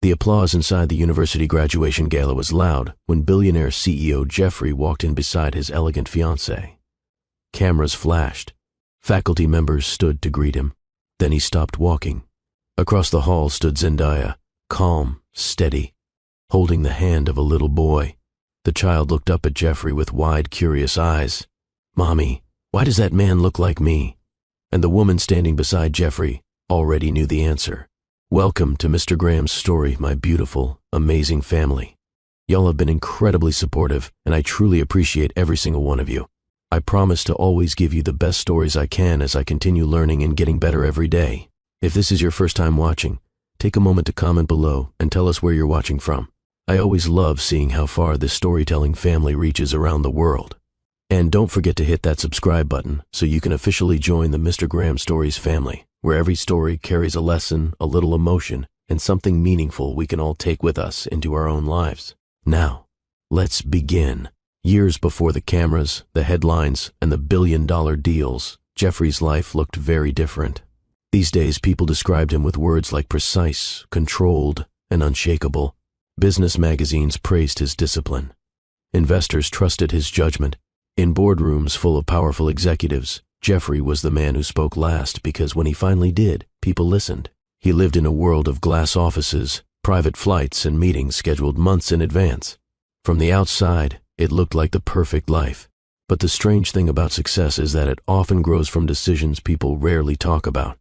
The applause inside the university graduation gala was loud when Billionaire CEO Jeffrey walked in beside his elegant fiancée. Cameras flashed. Faculty members stood to greet him. Then he stopped walking. Across the hall stood Zenaia, calm, steady, holding the hand of a little boy. The child looked up at Jeffrey with wide, curious eyes. "Mommy, why does that man look like me?" And the woman standing beside Jeffrey already knew the answer. "Welcome to Mr. Graham's story, my beautiful, amazing family. Y'all have been incredibly supportive, and I truly appreciate every single one of you. I promise to always give you the best stories I can as I continue learning and getting better every day. If this is your first time watching, take a moment to comment below and tell us where you're watching from. I always love seeing how far this storytelling family reaches around the world. And don't forget to hit that subscribe button so you can officially join the Mr. Graham Stories family, where every story carries a lesson, a little emotion, and something meaningful we can all take with us into our own lives. Now, let's begin. Years before the cameras, the headlines, and the billion-dollar deals, Jeffrey's life looked very different. These days, people described him with words like precise, controlled, and unshakable. Business magazines praised his discipline. Investors trusted his judgment. In boardrooms full of powerful executives, Jeffrey was the man who spoke last because when he finally did, people listened. He lived in a world of glass offices, private flights, and meetings scheduled months in advance. From the outside, it looked like the perfect life. But the strange thing about success is that it often grows from decisions people rarely talk about.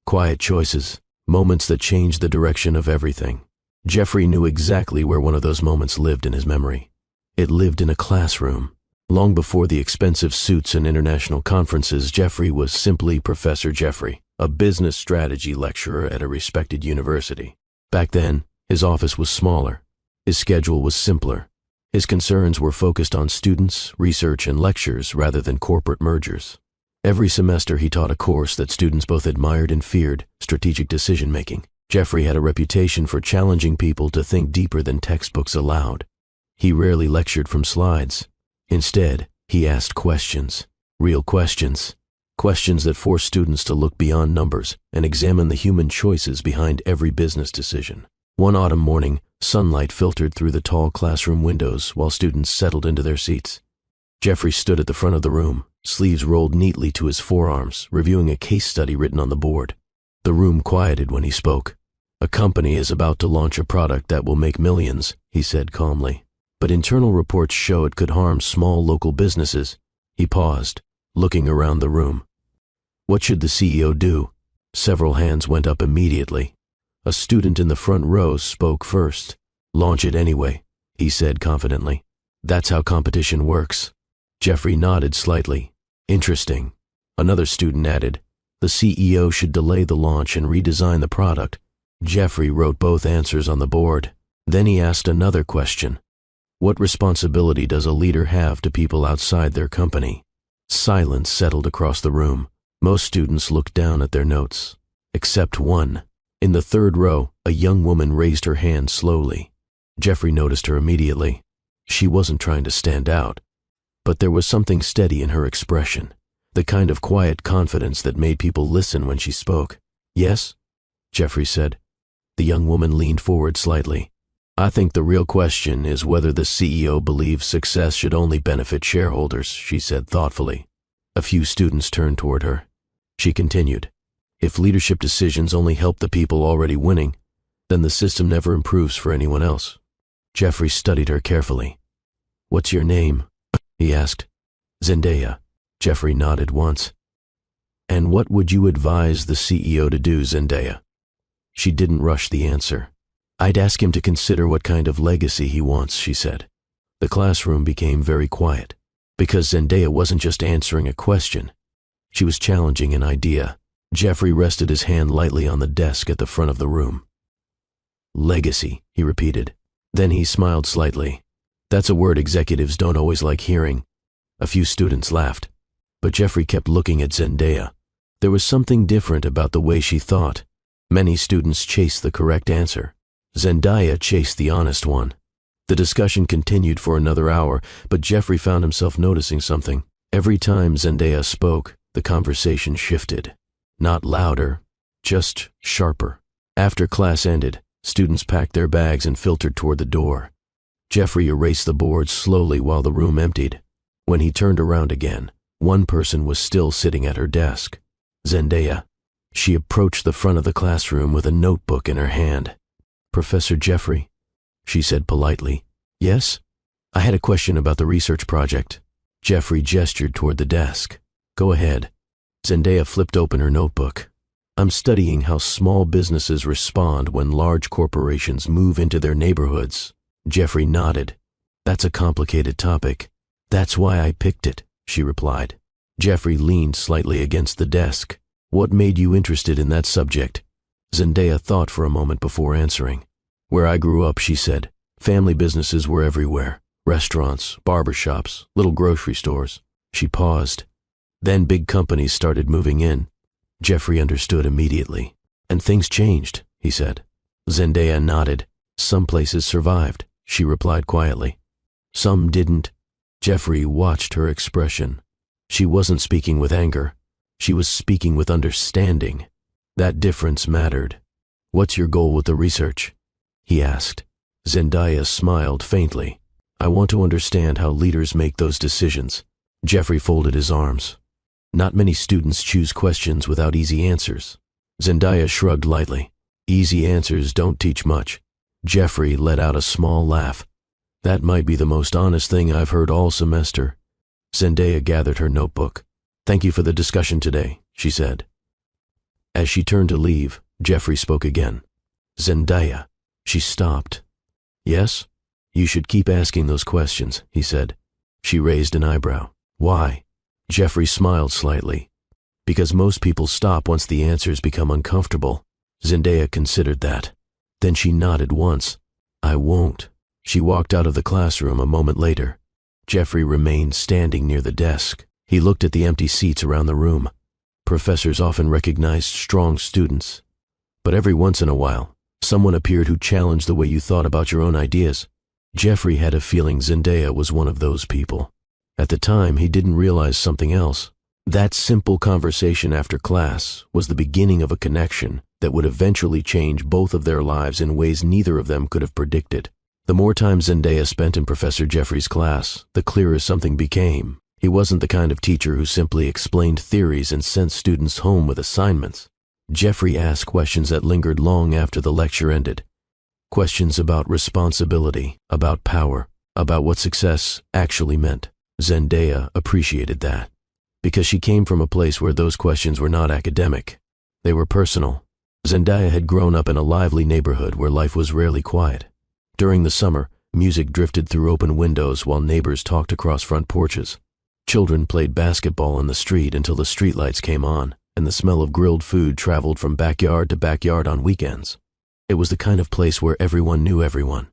Quiet choices, moments that change the direction of everything. Jeffrey knew exactly where one of those moments lived in his memory. It lived in a classroom. Long before the expensive suits and international conferences, Jeffrey was simply Professor Jeffrey, a business strategy lecturer at a respected university. Back then, his office was smaller. His schedule was simpler. His concerns were focused on students, research, and lectures rather than corporate mergers. Every semester he taught a course that students both admired and feared, strategic decision-making. Jeffrey had a reputation for challenging people to think deeper than textbooks allowed. He rarely lectured from slides. Instead, he asked questions, real questions, questions that forced students to look beyond numbers and examine the human choices behind every business decision. One autumn morning, sunlight filtered through the tall classroom windows while students settled into their seats. Jeffrey stood at the front of the room, sleeves rolled neatly to his forearms, reviewing a case study written on the board. The room quieted when he spoke. "A company is about to launch a product that will make millions," he said calmly. "But internal reports show it could harm small local businesses." He paused, looking around the room. What should the CEO do? Several hands went up immediately. A student in the front row spoke first. "Launch it anyway," he said confidently. "That's how competition works." Jeffrey nodded slightly. "Interesting." Another student added, "The CEO should delay the launch and redesign the product." Jeffrey wrote both answers on the board. Then he asked another question. What responsibility does a leader have to people outside their company? Silence settled across the room. Most students looked down at their notes, except one. In the third row, a young woman raised her hand slowly. Jeffrey noticed her immediately. She wasn't trying to stand out, but there was something steady in her expression, the kind of quiet confidence that made people listen when she spoke. "Yes?" Jeffrey said. The young woman leaned forward slightly. "I think the real question is whether the CEO believes success should only benefit shareholders," she said thoughtfully. A few students turned toward her. She continued, "If leadership decisions only help the people already winning, then the system never improves for anyone else." Jeffrey studied her carefully. "What's your name?" he asked. "Zenaia." Jeffrey nodded once. "And what would you advise the CEO to do, Zenaia?" She didn't rush the answer. "I'd ask him to consider what kind of legacy he wants," she said. The classroom became very quiet, because Zenaia wasn't just answering a question. She was challenging an idea. Jeffrey rested his hand lightly on the desk at the front of the room. "Legacy," he repeated. Then he smiled slightly. "That's a word executives don't always like hearing." A few students laughed, but Jeffrey kept looking at Zenaia. There was something different about the way she thought. Many students chased the correct answer. Zenaia chased the honest one. The discussion continued for another hour, but Jeffrey found himself noticing something. Every time Zenaia spoke, the conversation shifted. Not louder, just sharper. After class ended, Students packed their bags and filtered toward the door. Jeffrey erased the boards slowly while the room emptied. When he turned around again, one person was still sitting at her desk. Zenaia. She approached the front of the classroom with a notebook in her hand. "Professor Jeffrey," she said politely. "Yes? I had a question about the research project." Jeffrey gestured toward the desk. "Go ahead." Zenaia flipped open her notebook. "I'm studying how small businesses respond when large corporations move into their neighborhoods." Jeffrey nodded. "That's a complicated topic. That's why I picked it," she replied. Jeffrey leaned slightly against the desk. "What made you interested in that subject?" Zenaia thought for a moment before answering. "Where I grew up," she said, "family businesses were everywhere. Restaurants, barbershops, little grocery stores." She paused. "Then big companies started moving in." Jeffrey understood immediately. "And things changed," he said. Zenaia nodded. "Some places survived," she replied quietly. "Some didn't." Jeffrey watched her expression. She wasn't speaking with anger. She was speaking with understanding. That difference mattered. "What's your goal with the research?" he asked. Zenaia smiled faintly. "I want to understand how leaders make those decisions." Jeffrey folded his arms. "Not many students choose questions without easy answers." Zenaia shrugged lightly. "Easy answers don't teach much." Jeffrey let out a small laugh. "That might be the most honest thing I've heard all semester." Zenaia gathered her notebook. "Thank you for the discussion today," she said. As she turned to leave, Jeffrey spoke again. "Zenaia." She stopped. "Yes? You should keep asking those questions," he said. She raised an eyebrow. "Why?" Jeffrey smiled slightly. "Because most people stop once the answers become uncomfortable." Zenaia considered that. Then she nodded once. "I won't." She walked out of the classroom a moment later. Jeffrey remained standing near the desk. He looked at the empty seats around the room. Professors often recognized strong students. But every once in a while, someone appeared who challenged the way you thought about your own ideas. Jeffrey had a feeling Zenaia was one of those people. At the time, he didn't realize something else. That simple conversation after class was the beginning of a connection that would eventually change both of their lives in ways neither of them could have predicted. The more time Zenaia spent in Professor Jeffrey's class, the clearer something became. He wasn't the kind of teacher who simply explained theories and sent students home with assignments. Jeffrey asked questions that lingered long after the lecture ended. Questions about responsibility, about power, about what success actually meant. Zenaia appreciated that, because she came from a place where those questions were not academic. They were personal. Zenaia had grown up in a lively neighborhood where life was rarely quiet. During the summer, music drifted through open windows while neighbors talked across front porches. Children played basketball in the street until the streetlights came on, and the smell of grilled food traveled from backyard to backyard on weekends. It was the kind of place where everyone knew everyone,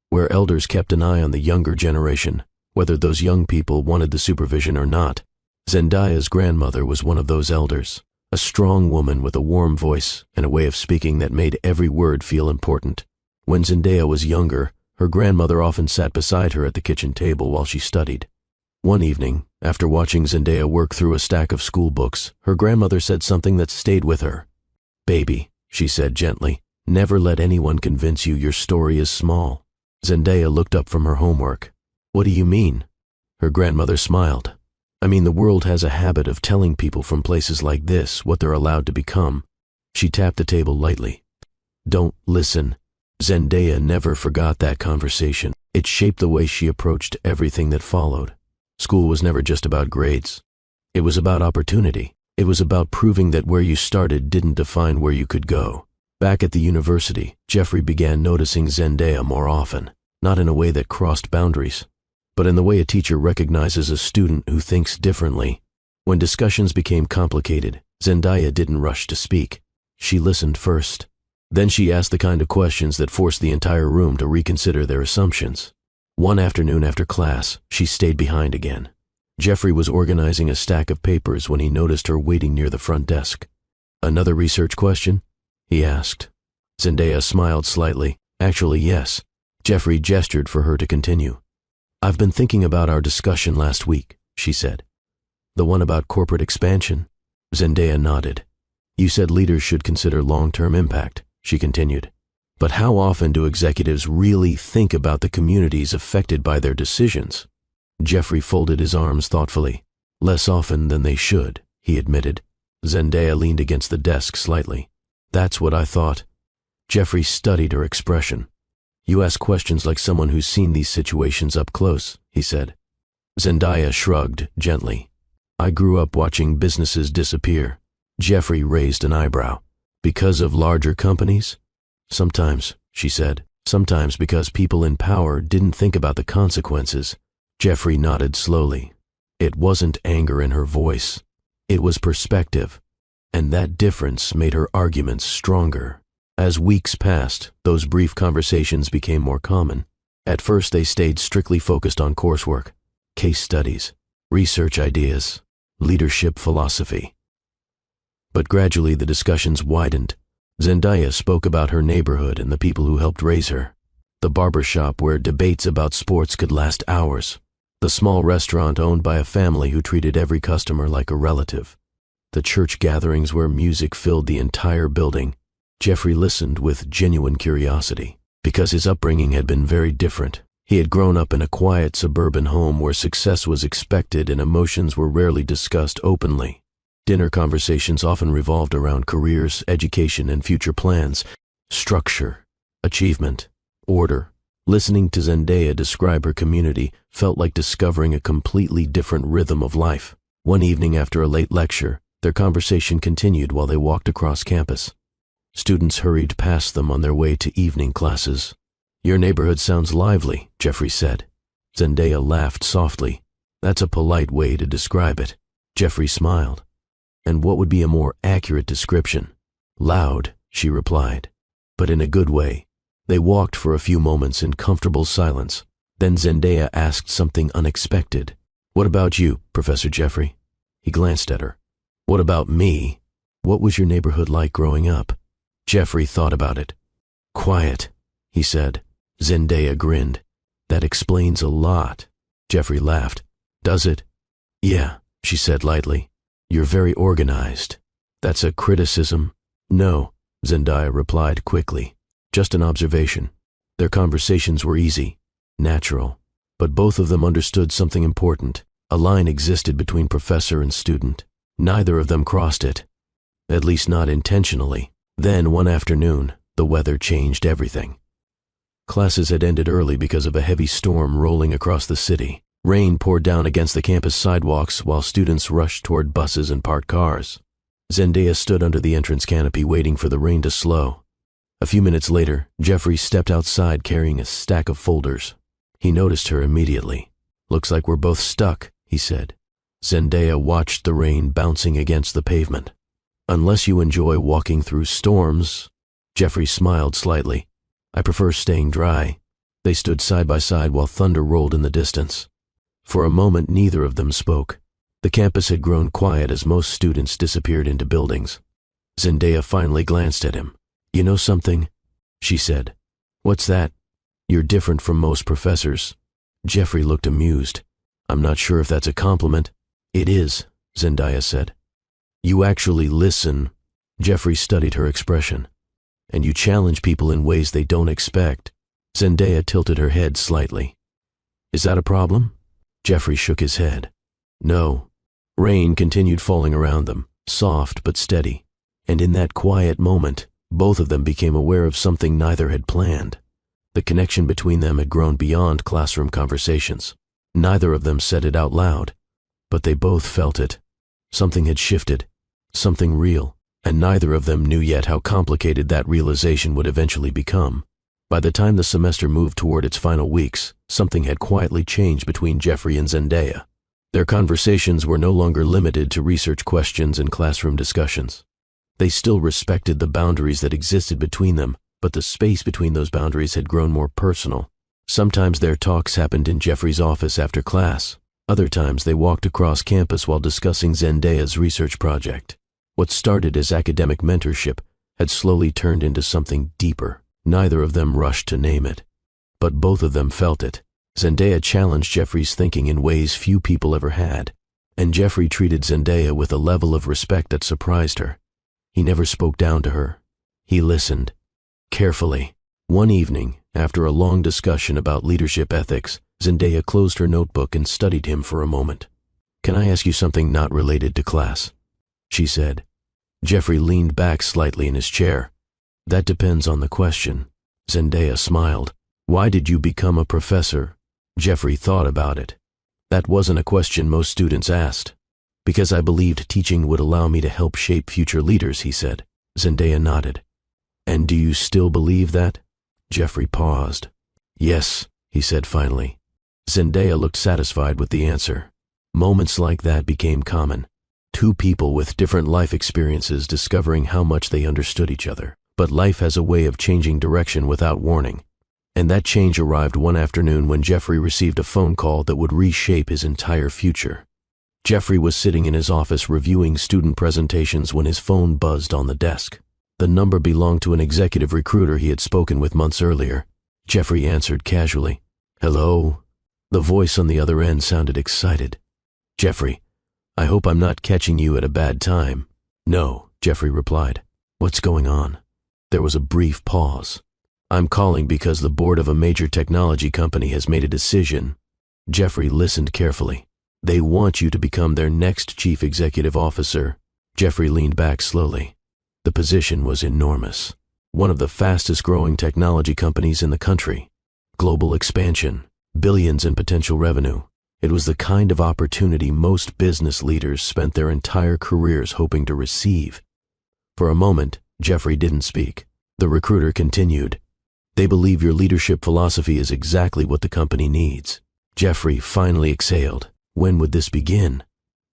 where elders kept an eye on the younger generation, whether those young people wanted the supervision or not. Zenaia's grandmother was one of those elders, a strong woman with a warm voice and a way of speaking that made every word feel important. When Zenaia was younger, her grandmother often sat beside her at the kitchen table while she studied. One evening, after watching Zenaia work through a stack of school books, her grandmother said something that stayed with her. "Baby," she said gently, "never let anyone convince you your story is small." Zenaia looked up from her homework. "What do you mean?" Her grandmother smiled. "I mean, the world has a habit of telling people from places like this what they're allowed to become." She tapped the table lightly. "Don't listen." Zenaia never forgot that conversation. It shaped the way she approached everything that followed. School was never just about grades. It was about opportunity. It was about proving that where you started didn't define where you could go. Back at the university, Jeffrey began noticing Zenaia more often, not in a way that crossed boundaries, but in the way a teacher recognizes a student who thinks differently. When discussions became complicated, Zenaia didn't rush to speak. She listened first. Then she asked the kind of questions that forced the entire room to reconsider their assumptions. One afternoon after class, she stayed behind again. Jeffrey was organizing a stack of papers when he noticed her waiting near the front desk. "Another research question?" he asked. Zenaia smiled slightly. "Actually, yes." Jeffrey gestured for her to continue. "I've been thinking about our discussion last week," she said. "The one about corporate expansion?" Zenaia nodded. "You said leaders should consider long-term impact," she continued. But how often do executives really think about the communities affected by their decisions? Jeffrey folded his arms thoughtfully. Less often than they should, he admitted. Zenaia leaned against the desk slightly. That's what I thought. Jeffrey studied her expression. You ask questions like someone who's seen these situations up close, he said. Zenaia shrugged gently. I grew up watching businesses disappear. Jeffrey raised an eyebrow. Because of larger companies? Sometimes, she said. Sometimes because people in power didn't think about the consequences. Jeffrey nodded slowly. It wasn't anger in her voice. It was perspective. And that difference made her arguments stronger. As weeks passed, those brief conversations became more common. At first they stayed strictly focused on coursework, case studies, research ideas, leadership philosophy. But gradually the discussions widened. Zenaia spoke about her neighborhood and the people who helped raise her. The barber shop where debates about sports could last hours. The small restaurant owned by a family who treated every customer like a relative. The church gatherings where music filled the entire building. Jeffrey listened with genuine curiosity, because his upbringing had been very different. He had grown up in a quiet suburban home where success was expected and emotions were rarely discussed openly. Dinner conversations often revolved around careers, education, and future plans, structure, achievement, order. Listening to Zenaia describe her community felt like discovering a completely different rhythm of life. One evening after a late lecture, their conversation continued while they walked across campus. Students hurried past them on their way to evening classes. Your neighborhood sounds lively, Jeffrey said. Zenaia laughed softly. That's a polite way to describe it. Jeffrey smiled. And what would be a more accurate description? Loud, she replied, but in a good way. They walked for a few moments in comfortable silence. Then Zenaia asked something unexpected. What about you, Professor Jeffrey? He glanced at her. What about me? What was your neighborhood like growing up? Jeffrey thought about it. Quiet, he said. Zenaia grinned. That explains a lot. Jeffrey laughed. Does it? Yeah, she said lightly. You're very organized. That's a criticism? No, Zenaia replied quickly. Just an observation. Their conversations were easy, natural, but both of them understood something important. A line existed between professor and student. Neither of them crossed it, at least not intentionally. Then, one afternoon, the weather changed everything. Classes had ended early because of a heavy storm rolling across the city. Rain poured down against the campus sidewalks while students rushed toward buses and parked cars. Zenaia stood under the entrance canopy waiting for the rain to slow. A few minutes later, Jeffrey stepped outside carrying a stack of folders. He noticed her immediately. Looks like we're both stuck, he said. Zenaia watched the rain bouncing against the pavement. Unless you enjoy walking through storms, Jeffrey smiled slightly. I prefer staying dry. They stood side by side while thunder rolled in the distance. For a moment, neither of them spoke. The campus had grown quiet as most students disappeared into buildings. Zenaia finally glanced at him. You know something? She said. What's that? You're different from most professors. Jeffrey looked amused. I'm not sure if that's a compliment. It is, Zenaia said. You actually listen. Jeffrey studied her expression. And you challenge people in ways they don't expect. Zenaia tilted her head slightly. Is that a problem? Jeffrey shook his head. No. Rain continued falling around them, soft but steady. And in that quiet moment, both of them became aware of something neither had planned. The connection between them had grown beyond classroom conversations. Neither of them said it out loud, but they both felt it. Something had shifted, something real, and neither of them knew yet how complicated that realization would eventually become. By the time the semester moved toward its final weeks, something had quietly changed between Jeffrey and Zenaia. Their conversations were no longer limited to research questions and classroom discussions. They still respected the boundaries that existed between them, but the space between those boundaries had grown more personal. Sometimes their talks happened in Jeffrey's office after class. Other times they walked across campus while discussing Zenaia's research project. What started as academic mentorship had slowly turned into something deeper. Neither of them rushed to name it, but both of them felt it. Zenaia challenged Jeffrey's thinking in ways few people ever had, and Jeffrey treated Zenaia with a level of respect that surprised her. He never spoke down to her. He listened, carefully, One evening, after a long discussion about leadership ethics, Zenaia closed her notebook and studied him for a moment. "Can I ask you something not related to class?" she said. Jeffrey leaned back slightly in his chair. "That depends on the question." Zenaia smiled. "Why did you become a professor?" Jeffrey thought about it. That wasn't a question most students asked. "Because I believed teaching would allow me to help shape future leaders," he said. Zenaia nodded. "And do you still believe that?" Jeffrey paused. "Yes," he said finally. Zenaia looked satisfied with the answer. Moments like that became common. Two people with different life experiences discovering how much they understood each other. But life has a way of changing direction without warning. And that change arrived one afternoon when Jeffrey received a phone call that would reshape his entire future. Jeffrey was sitting in his office reviewing student presentations when his phone buzzed on the desk. The number belonged to an executive recruiter he had spoken with months earlier. Jeffrey answered casually. "Hello?" The voice on the other end sounded excited. "Jeffrey, I hope I'm not catching you at a bad time." "No," Jeffrey replied. "What's going on?" There was a brief pause. "I'm calling because the board of a major technology company has made a decision." Jeffrey listened carefully. "They want you to become their next chief executive officer." Jeffrey leaned back slowly. The position was enormous. One of the fastest growing technology companies in the country. Global expansion, billions in potential revenue. It was the kind of opportunity most business leaders spent their entire careers hoping to receive. For a moment, Jeffrey didn't speak. The recruiter continued. "They believe your leadership philosophy is exactly what the company needs." Jeffrey finally exhaled. "When would this begin?"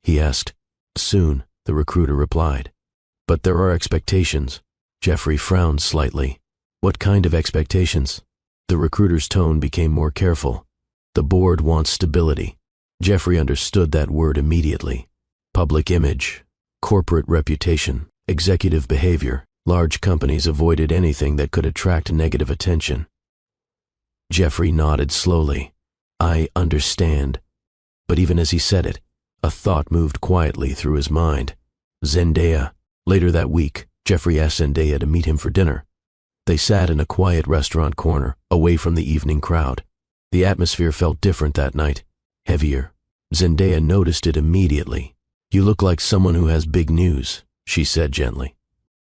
he asked. "Soon," the recruiter replied. "But there are expectations." Jeffrey frowned slightly. "What kind of expectations?" The recruiter's tone became more careful. "The board wants stability." Jeffrey understood that word immediately. Public image, corporate reputation, executive behavior. Large companies avoided anything that could attract negative attention. Jeffrey nodded slowly. "I understand." But even as he said it, a thought moved quietly through his mind. Zenaia. Later that week, Jeffrey asked Zenaia to meet him for dinner. They sat in a quiet restaurant corner, away from the evening crowd. The atmosphere felt different that night, heavier. Zenaia noticed it immediately. "You look like someone who has big news," she said gently.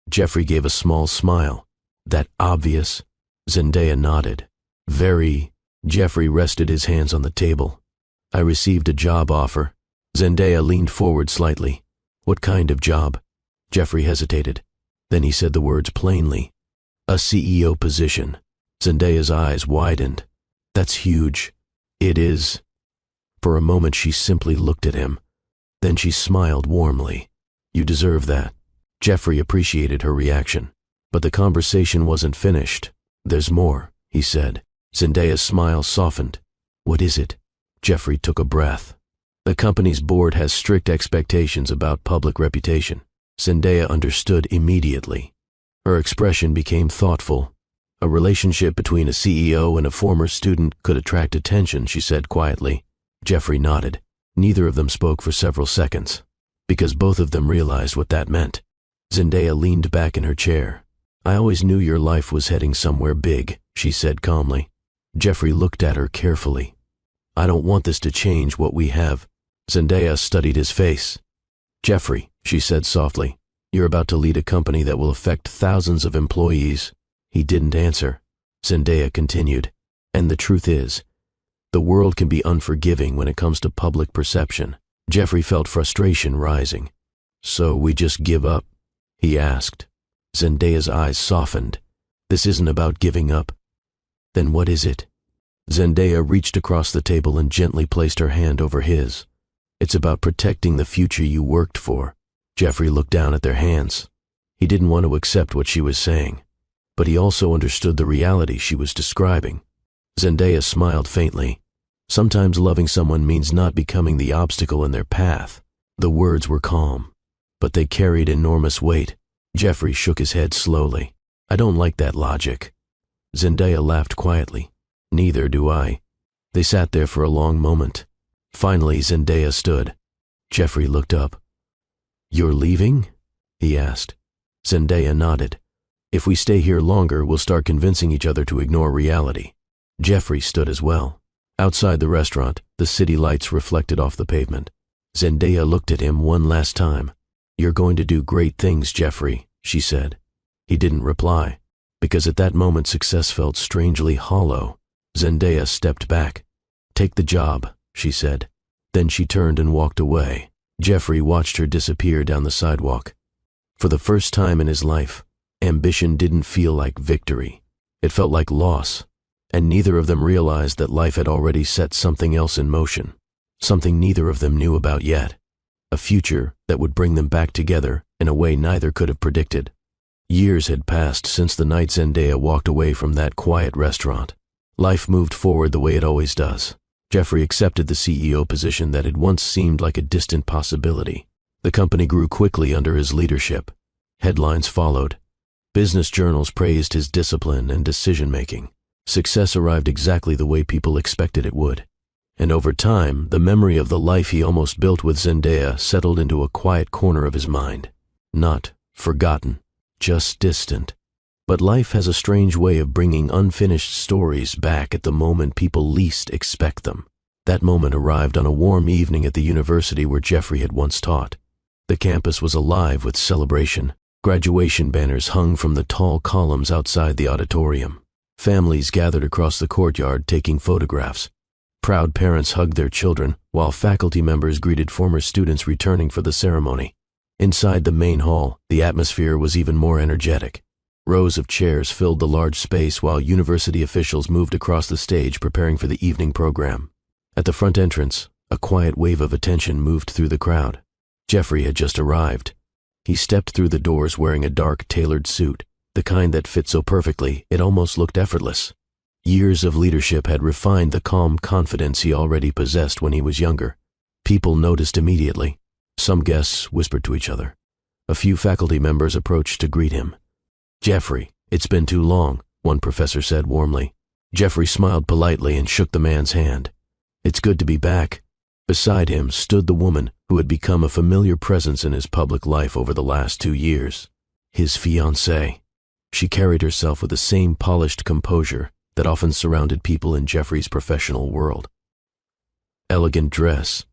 Jeffrey gave a small smile. "That obvious?" Zenaia nodded. "Very." Jeffrey rested his hands on the table. "I received a job offer." Zenaia leaned forward slightly. "What kind of job?" Jeffrey hesitated. Then he said the words plainly. "A CEO position." Zendaia's eyes widened. "That's huge." "It is." For a moment she simply looked at him. Then she smiled warmly. "You deserve that." Jeffrey appreciated her reaction. But the conversation wasn't finished. "There's more," he said. Zendaia's smile softened. "What is it?" Jeffrey took a breath. "The company's board has strict expectations about public reputation." Zenaia understood immediately. Her expression became thoughtful. "A relationship between a CEO and a former student could attract attention," she said quietly. Jeffrey nodded. Neither of them spoke for several seconds, because both of them realized what that meant. Zenaia leaned back in her chair. "I always knew your life was heading somewhere big," she said calmly. Jeffrey looked at her carefully. "I don't want this to change what we have." Zenaia studied his face. "Jeffrey," she said softly, "you're about to lead a company that will affect thousands of employees." He didn't answer. Zenaia continued, "And the truth is, the world can be unforgiving when it comes to public perception." Jeffrey felt frustration rising. "So we just give up?" he asked. Zendaia's eyes softened. "This isn't about giving up." "Then what is it?" Zenaia reached across the table and gently placed her hand over his. "It's about protecting the future you worked for." Jeffrey looked down at their hands. He didn't want to accept what she was saying, but he also understood the reality she was describing. Zenaia smiled faintly. "Sometimes loving someone means not becoming the obstacle in their path." The words were calm, but they carried enormous weight. Jeffrey shook his head slowly. "I don't like that logic." Zenaia laughed quietly. "Neither do I." They sat there for a long moment. Finally, Zenaia stood. Jeffrey looked up. "You're leaving?" he asked. Zenaia nodded. If we stay here longer, we'll start convincing each other to ignore reality. Jeffrey stood as well. Outside the restaurant, the city lights reflected off the pavement. Zenaia looked at him one last time. "You're going to do great things, Jeffrey," she said. He didn't reply, because at that moment success felt strangely hollow. Zenaia stepped back. "Take the job," she said. Then she turned and walked away. Jeffrey watched her disappear down the sidewalk. For the first time in his life, ambition didn't feel like victory. It felt like loss, and neither of them realized that life had already set something else in motion, something neither of them knew about yet, a future that would bring them back together in a way neither could have predicted. Years had passed since the night Zenaia walked away from that quiet restaurant. Life moved forward the way it always does. Jeffrey accepted the CEO position that had once seemed like a distant possibility. The company grew quickly under his leadership. Headlines followed. Business journals praised his discipline and decision-making. Success arrived exactly the way people expected it would. And over time, the memory of the life he almost built with Zenaia settled into a quiet corner of his mind. Not forgotten, just distant. But life has a strange way of bringing unfinished stories back at the moment people least expect them. That moment arrived on a warm evening at the university where Jeffrey had once taught. The campus was alive with celebration. Graduation banners hung from the tall columns outside the auditorium. Families gathered across the courtyard taking photographs. Proud parents hugged their children, while faculty members greeted former students returning for the ceremony. Inside the main hall, the atmosphere was even more energetic. Rows of chairs filled the large space while university officials moved across the stage preparing for the evening program. At the front entrance, a quiet wave of attention moved through the crowd. Jeffrey had just arrived. He stepped through the doors wearing a dark, tailored suit, the kind that fit so perfectly it almost looked effortless. Years of leadership had refined the calm confidence he already possessed when he was younger. People noticed immediately. Some guests whispered to each other. A few faculty members approached to greet him. "Jeffrey, it's been too long," one professor said warmly. Jeffrey smiled politely and shook the man's hand. "It's good to be back." Beside him stood the woman who had become a familiar presence in his public life over the last 2 years. His fiancée. She carried herself with the same polished composure that often surrounded people in Jeffrey's professional world. Elegant dress,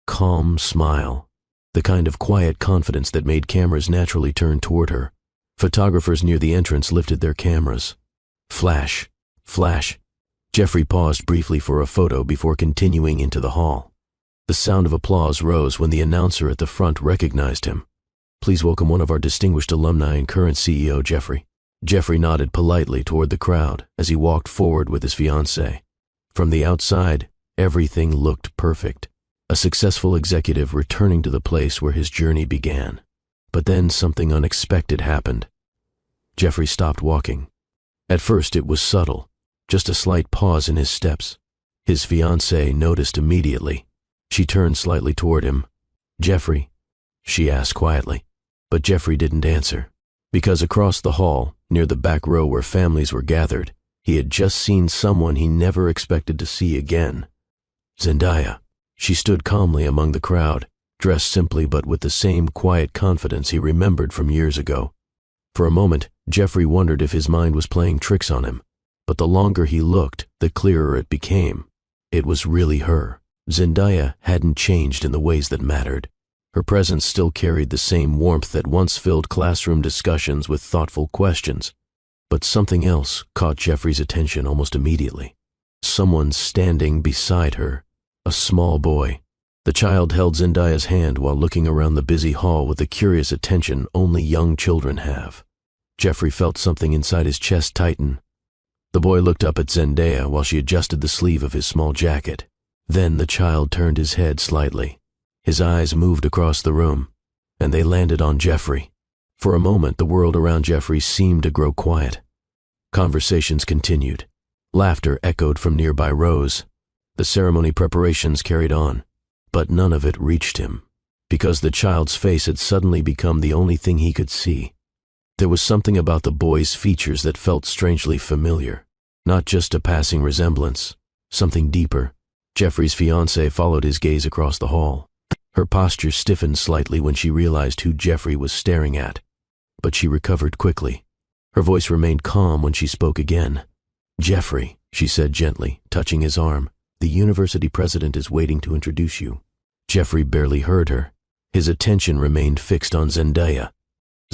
calm smile, the kind of quiet confidence that made cameras naturally turn toward her. Photographers near the entrance lifted their cameras. Flash, flash. Jeffrey paused briefly for a photo before continuing into the hall. The sound of applause rose when the announcer at the front recognized him. "Please welcome one of our distinguished alumni and current CEO, Jeffrey." Jeffrey nodded politely toward the crowd as he walked forward with his fiancée. From the outside, everything looked perfect. A successful executive returning to the place where his journey began. But then something unexpected happened. Jeffrey stopped walking. At first it was subtle, just a slight pause in his steps. His fiancée noticed immediately. She turned slightly toward him. "Jeffrey?" she asked quietly. But Jeffrey didn't answer, because across the hall, near the back row where families were gathered, he had just seen someone he never expected to see again. Zenaia. She stood calmly among the crowd, dressed simply but with the same quiet confidence he remembered from years ago. For a moment, Jeffrey wondered if his mind was playing tricks on him, but the longer he looked, the clearer it became. It was really her. Zenaia hadn't changed in the ways that mattered. Her presence still carried the same warmth that once filled classroom discussions with thoughtful questions. But something else caught Jeffrey's attention almost immediately. Someone standing beside her, a small boy. The child held Zenaia's hand while looking around the busy hall with the curious attention only young children have. Jeffrey felt something inside his chest tighten. The boy looked up at Zenaia while she adjusted the sleeve of his small jacket. Then the child turned his head slightly. His eyes moved across the room, and they landed on Jeffrey. For a moment, the world around Jeffrey seemed to grow quiet. Conversations continued. Laughter echoed from nearby rows. The ceremony preparations carried on, but none of it reached him, because the child's face had suddenly become the only thing he could see. There was something about the boy's features that felt strangely familiar, not just a passing resemblance, something deeper. Jeffrey's fiancée followed his gaze across the hall. Her posture stiffened slightly when she realized who Jeffrey was staring at, but she recovered quickly. Her voice remained calm when she spoke again. "Jeffrey," she said gently, touching his arm, "the university president is waiting to introduce you." Jeffrey barely heard her. His attention remained fixed on Zenaia.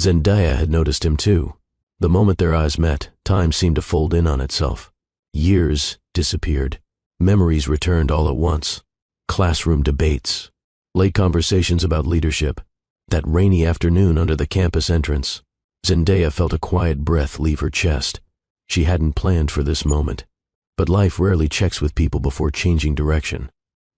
Zenaia had noticed him too. The moment their eyes met, time seemed to fold in on itself. Years disappeared. Memories returned all at once. Classroom debates, late conversations about leadership, that rainy afternoon under the campus entrance. Zenaia felt a quiet breath leave her chest. She hadn't planned for this moment, but life rarely checks with people before changing direction.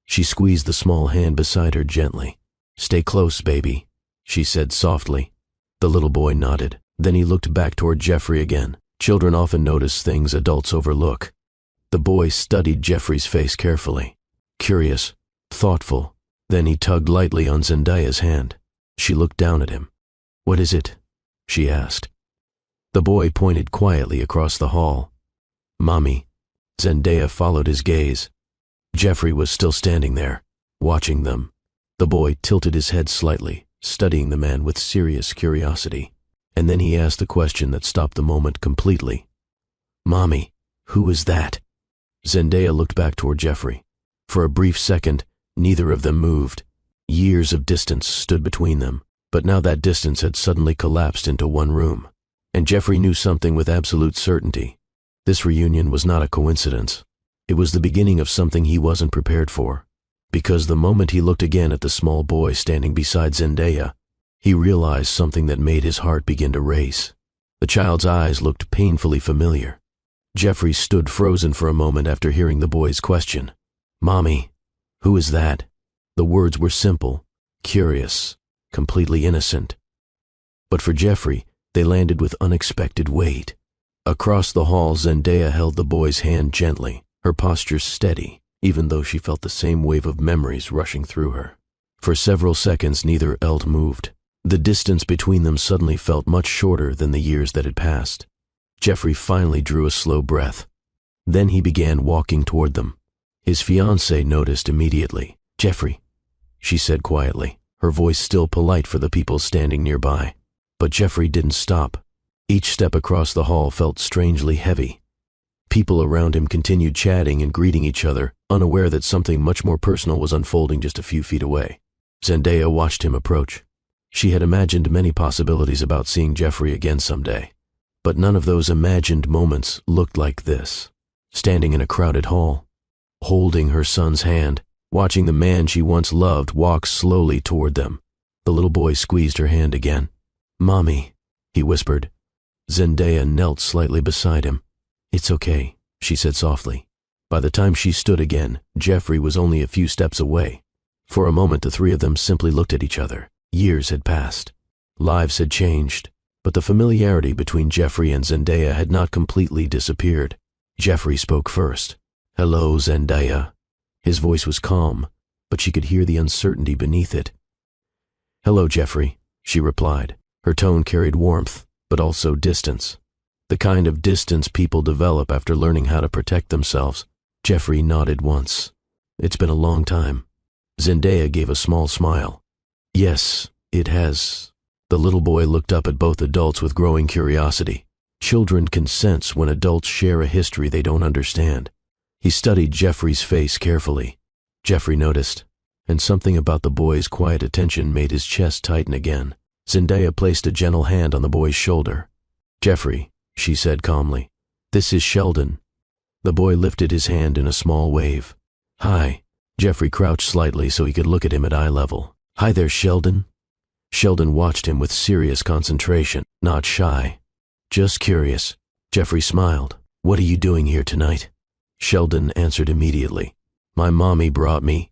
She squeezed the small hand beside her gently. "Stay close, baby," she said softly. The little boy nodded. Then he looked back toward Jeffrey again. Children often notice things adults overlook. The boy studied Jeffrey's face carefully. Curious, thoughtful. Then he tugged lightly on Zenaia's hand. She looked down at him. "What is it?" she asked. The boy pointed quietly across the hall. "Mommy." Zenaia followed his gaze. Jeffrey was still standing there, watching them. The boy tilted his head slightly, studying the man with serious curiosity. And then he asked the question that stopped the moment completely. "Mommy, who is that?" Zenaia looked back toward Jeffrey. For a brief second, neither of them moved. Years of distance stood between them, but now that distance had suddenly collapsed into one room. And Jeffrey knew something with absolute certainty. This reunion was not a coincidence. It was the beginning of something he wasn't prepared for. Because the moment he looked again at the small boy standing beside Zenaia, he realized something that made his heart begin to race. The child's eyes looked painfully familiar. Jeffrey stood frozen for a moment after hearing the boy's question. "Mommy, who is that?" The words were simple, curious, completely innocent. But for Jeffrey, they landed with unexpected weight. Across the hall, Zenaia held the boy's hand gently, her posture steady, even though she felt the same wave of memories rushing through her. For several seconds, neither else moved. The distance between them suddenly felt much shorter than the years that had passed. Jeffrey finally drew a slow breath. Then he began walking toward them. His fiancée noticed immediately. "Jeffrey," she said quietly, her voice still polite for the people standing nearby. But Jeffrey didn't stop. Each step across the hall felt strangely heavy. People around him continued chatting and greeting each other, unaware that something much more personal was unfolding just a few feet away. Zenaia watched him approach. She had imagined many possibilities about seeing Jeffrey again someday, but none of those imagined moments looked like this. Standing in a crowded hall, holding her son's hand, watching the man she once loved walk slowly toward them. The little boy squeezed her hand again. "Mommy," he whispered. Zenaia knelt slightly beside him. "It's okay," she said softly. By the time she stood again, Jeffrey was only a few steps away. For a moment, the three of them simply looked at each other. Years had passed. Lives had changed, but the familiarity between Jeffrey and Zenaia had not completely disappeared. Jeffrey spoke first. "Hello, Zenaia." His voice was calm, but she could hear the uncertainty beneath it. "Hello, Jeffrey," she replied. Her tone carried warmth, but also distance. The kind of distance people develop after learning how to protect themselves. Jeffrey nodded once. "It's been a long time." Zenaia gave a small smile. "Yes, it has." The little boy looked up at both adults with growing curiosity. Children can sense when adults share a history they don't understand. He studied Jeffrey's face carefully. Jeffrey noticed, and something about the boy's quiet attention made his chest tighten again. Zenaia placed a gentle hand on the boy's shoulder. "Jeffrey," she said calmly, "this is Sheldon." The boy lifted his hand in a small wave. "Hi." Jeffrey crouched slightly so he could look at him at eye level. "Hi there, Sheldon." Sheldon watched him with serious concentration, not shy. "Just curious." Jeffrey smiled. "What are you doing here tonight?" Sheldon answered immediately. "My mommy brought me."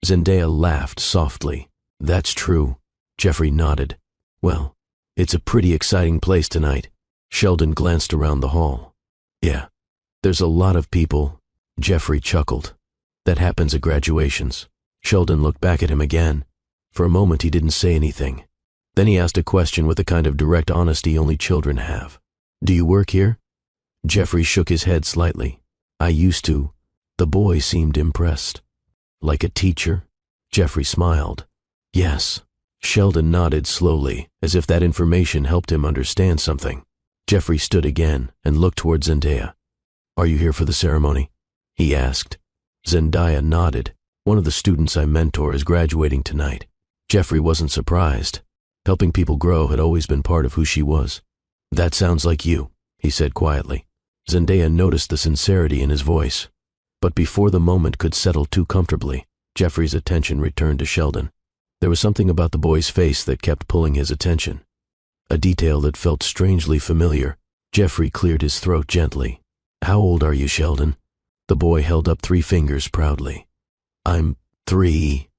Zenaia laughed softly. "That's true." Jeffrey nodded. "Well, it's a pretty exciting place tonight." Sheldon glanced around the hall. "Yeah, there's a lot of people." Jeffrey chuckled. "That happens at graduations." Sheldon looked back at him again. For a moment he didn't say anything. Then he asked a question with the kind of direct honesty only children have. "Do you work here?" Jeffrey shook his head slightly. "I used to." The boy seemed impressed. "Like a teacher?" Jeffrey smiled. "Yes." Sheldon nodded slowly, as if that information helped him understand something. Jeffrey stood again and looked toward Zenaia. "Are you here for the ceremony?" he asked. Zenaia nodded. "One of the students I mentor is graduating tonight." Jeffrey wasn't surprised. Helping people grow had always been part of who she was. "That sounds like you," he said quietly. Zenaia noticed the sincerity in his voice. But before the moment could settle too comfortably, Jeffrey's attention returned to Sheldon. There was something about the boy's face that kept pulling his attention. A detail that felt strangely familiar. Jeffrey cleared his throat gently. "How old are you, Sheldon?" The boy held up 3 fingers proudly. "I'm 3.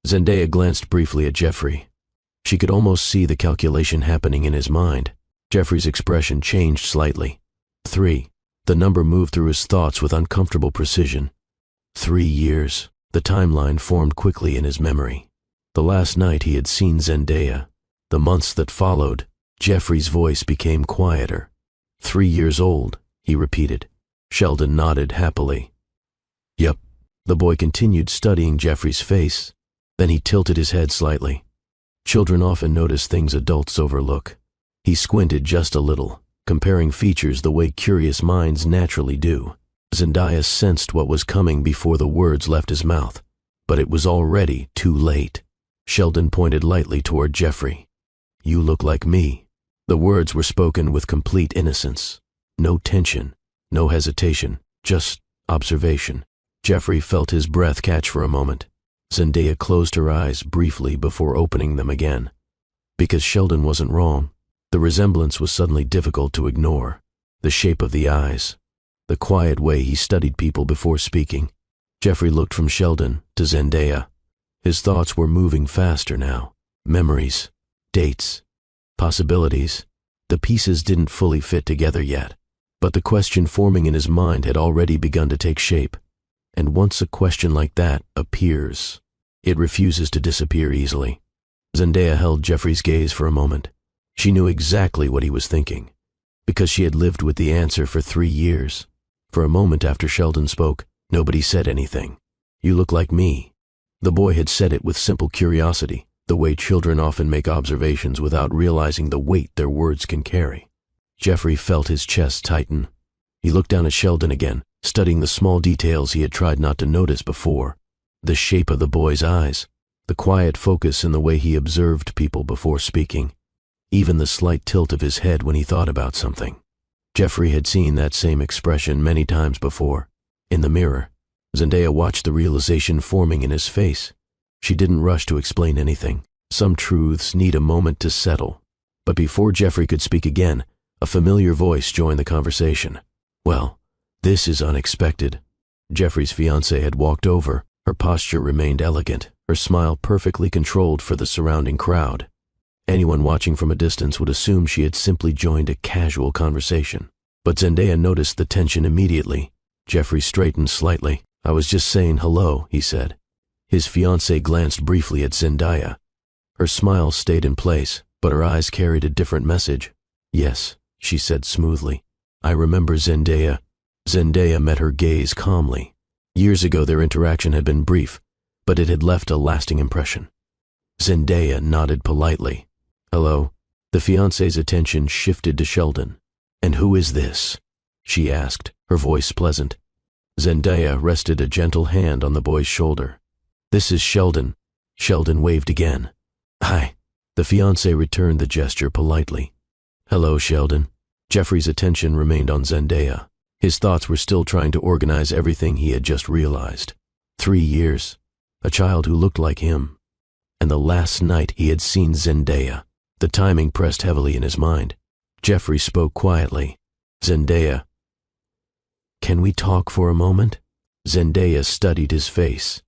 Zenaia glanced briefly at Jeffrey. She could almost see the calculation happening in his mind. Jeffrey's expression changed slightly. 3. The number moved through his thoughts with uncomfortable precision. 3 years. The timeline formed quickly in his memory. The last night he had seen Zenaia. The months that followed, Jeffrey's voice became quieter. 3 years old, he repeated. Sheldon nodded happily. "Yep." The boy continued studying Jeffrey's face. Then he tilted his head slightly. Children often notice things adults overlook. He squinted just a little, comparing features the way curious minds naturally do. Zenaia sensed what was coming before the words left his mouth, but it was already too late. Sheldon pointed lightly toward Jeffrey. "You look like me." The words were spoken with complete innocence. No tension, no hesitation, just observation. Jeffrey felt his breath catch for a moment. Zenaia closed her eyes briefly before opening them again. Because Sheldon wasn't wrong, the resemblance was suddenly difficult to ignore. The shape of the eyes, the quiet way he studied people before speaking. Jeffrey looked from Sheldon to Zenaia. His thoughts were moving faster now. Memories, dates, possibilities. The pieces didn't fully fit together yet, but the question forming in his mind had already begun to take shape. And once a question like that appears, it refuses to disappear easily. Zenaia held Jeffrey's gaze for a moment. She knew exactly what he was thinking, because she had lived with the answer for 3 years. For a moment after Sheldon spoke, nobody said anything. "You look like me." The boy had said it with simple curiosity, the way children often make observations without realizing the weight their words can carry. Jeffrey felt his chest tighten. He looked down at Sheldon again, studying the small details he had tried not to notice before. The shape of the boy's eyes, the quiet focus in the way he observed people before speaking, even the slight tilt of his head when he thought about something. Jeffrey had seen that same expression many times before. In the mirror, Zenaia watched the realization forming in his face. She didn't rush to explain anything. Some truths need a moment to settle. But before Jeffrey could speak again, a familiar voice joined the conversation. "Well, this is unexpected." Jeffrey's fiancée had walked over. Her posture remained elegant, her smile perfectly controlled for the surrounding crowd. Anyone watching from a distance would assume she had simply joined a casual conversation. But Zenaia noticed the tension immediately. Jeffrey straightened slightly. "I was just saying hello," he said. His fiancée glanced briefly at Zenaia. Her smile stayed in place, but her eyes carried a different message. "Yes," she said smoothly. "I remember Zenaia." Zenaia met her gaze calmly. Years ago their interaction had been brief, but it had left a lasting impression. Zenaia nodded politely. "Hello." The fiancé's attention shifted to Sheldon. "And who is this?" she asked, her voice pleasant. Zenaia rested a gentle hand on the boy's shoulder. "This is Sheldon." Sheldon waved again. "Hi." The fiancé returned the gesture politely. "Hello, Sheldon." Jeffrey's attention remained on Zenaia. His thoughts were still trying to organize everything he had just realized. 3 years, a child who looked like him, and the last night he had seen Zenaia. The timing pressed heavily in his mind. Jeffrey spoke quietly. "Zenaia, can we talk for a moment?" Zenaia studied his face.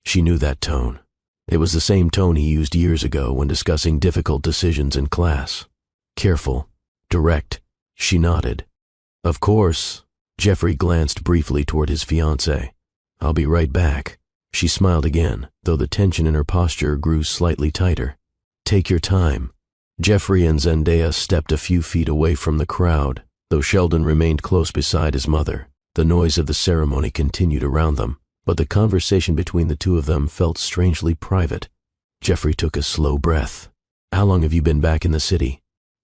She knew that tone. It was the same tone he used years ago when discussing difficult decisions in class. Careful, direct. She nodded. "Of course." Jeffrey glanced briefly toward his fiancée. "I'll be right back." She smiled again, though the tension in her posture grew slightly tighter. "Take your time." Jeffrey and Zenaia stepped a few feet away from the crowd, though Sheldon remained close beside his mother. The noise of the ceremony continued around them, but the conversation between the two of them felt strangely private. Jeffrey took a slow breath. "How long have you been back in the city?"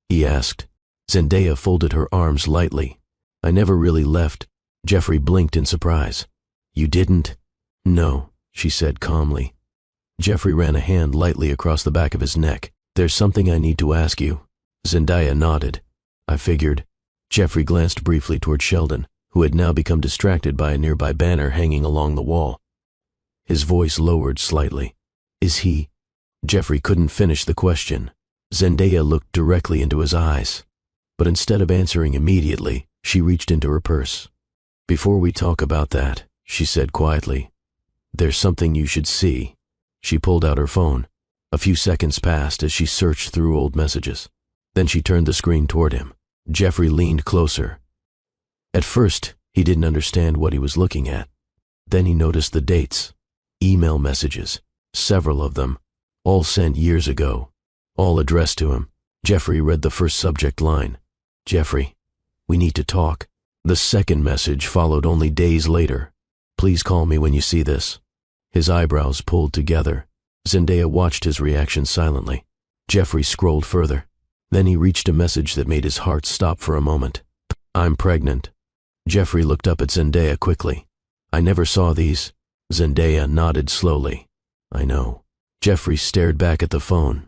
he asked. Zendaya folded her arms lightly. I never really left. Jeffrey blinked in surprise. You didn't? No, she said calmly. Jeffrey ran a hand lightly across the back of his neck. There's something I need to ask you. Zendaya nodded. I figured. Jeffrey glanced briefly toward Sheldon, who had now become distracted by a nearby banner hanging along the wall. His voice lowered slightly. Is he? Jeffrey couldn't finish the question. Zendaya looked directly into his eyes. But instead of answering immediately, she reached into her purse. Before we talk about that, she said quietly, there's something you should see. She pulled out her phone. A few seconds passed as she searched through old messages. Then she turned the screen toward him. Jeffrey leaned closer. At first, he didn't understand what he was looking at. Then he noticed the dates. Email messages, several of them, all sent years ago, all addressed to him. Jeffrey read the first subject line. Jeffrey, we need to talk. The second message followed only days later. Please call me when you see this. His eyebrows pulled together. Zendaya watched his reaction silently. Jeffrey scrolled further. Then he reached a message that made his heart stop for a moment. I'm pregnant. Jeffrey looked up at Zendaya quickly. I never saw these. Zendaya nodded slowly. I know. Jeffrey stared back at the phone.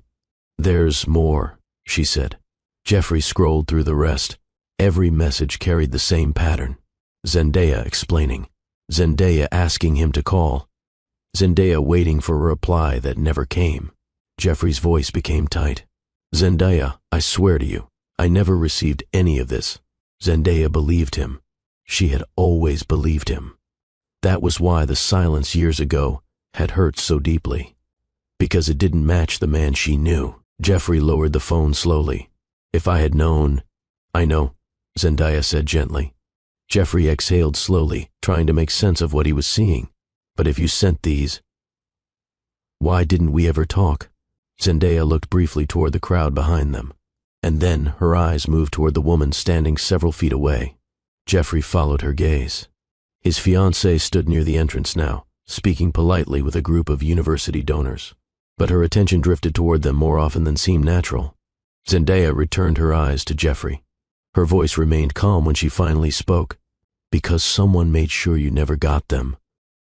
There's more, she said. Jeffrey scrolled through the rest. Every message carried the same pattern. Zendaya explaining. Zendaya asking him to call. Zendaya waiting for a reply that never came. Jeffrey's voice became tight. Zendaya, I swear to you, I never received any of this. Zendaya believed him. She had always believed him. That was why the silence years ago had hurt so deeply. Because it didn't match the man she knew. Jeffrey lowered the phone slowly. If I had known... I know, Zendaya said gently. Jeffrey exhaled slowly, trying to make sense of what he was seeing. But if you sent these... Why didn't we ever talk? Zendaya looked briefly toward the crowd behind them. And then her eyes moved toward the woman standing several feet away. Jeffrey followed her gaze. His fiancée stood near the entrance now, speaking politely with a group of university donors. But her attention drifted toward them more often than seemed natural. Zendaya returned her eyes to Jeffrey. Her voice remained calm when she finally spoke. Because someone made sure you never got them.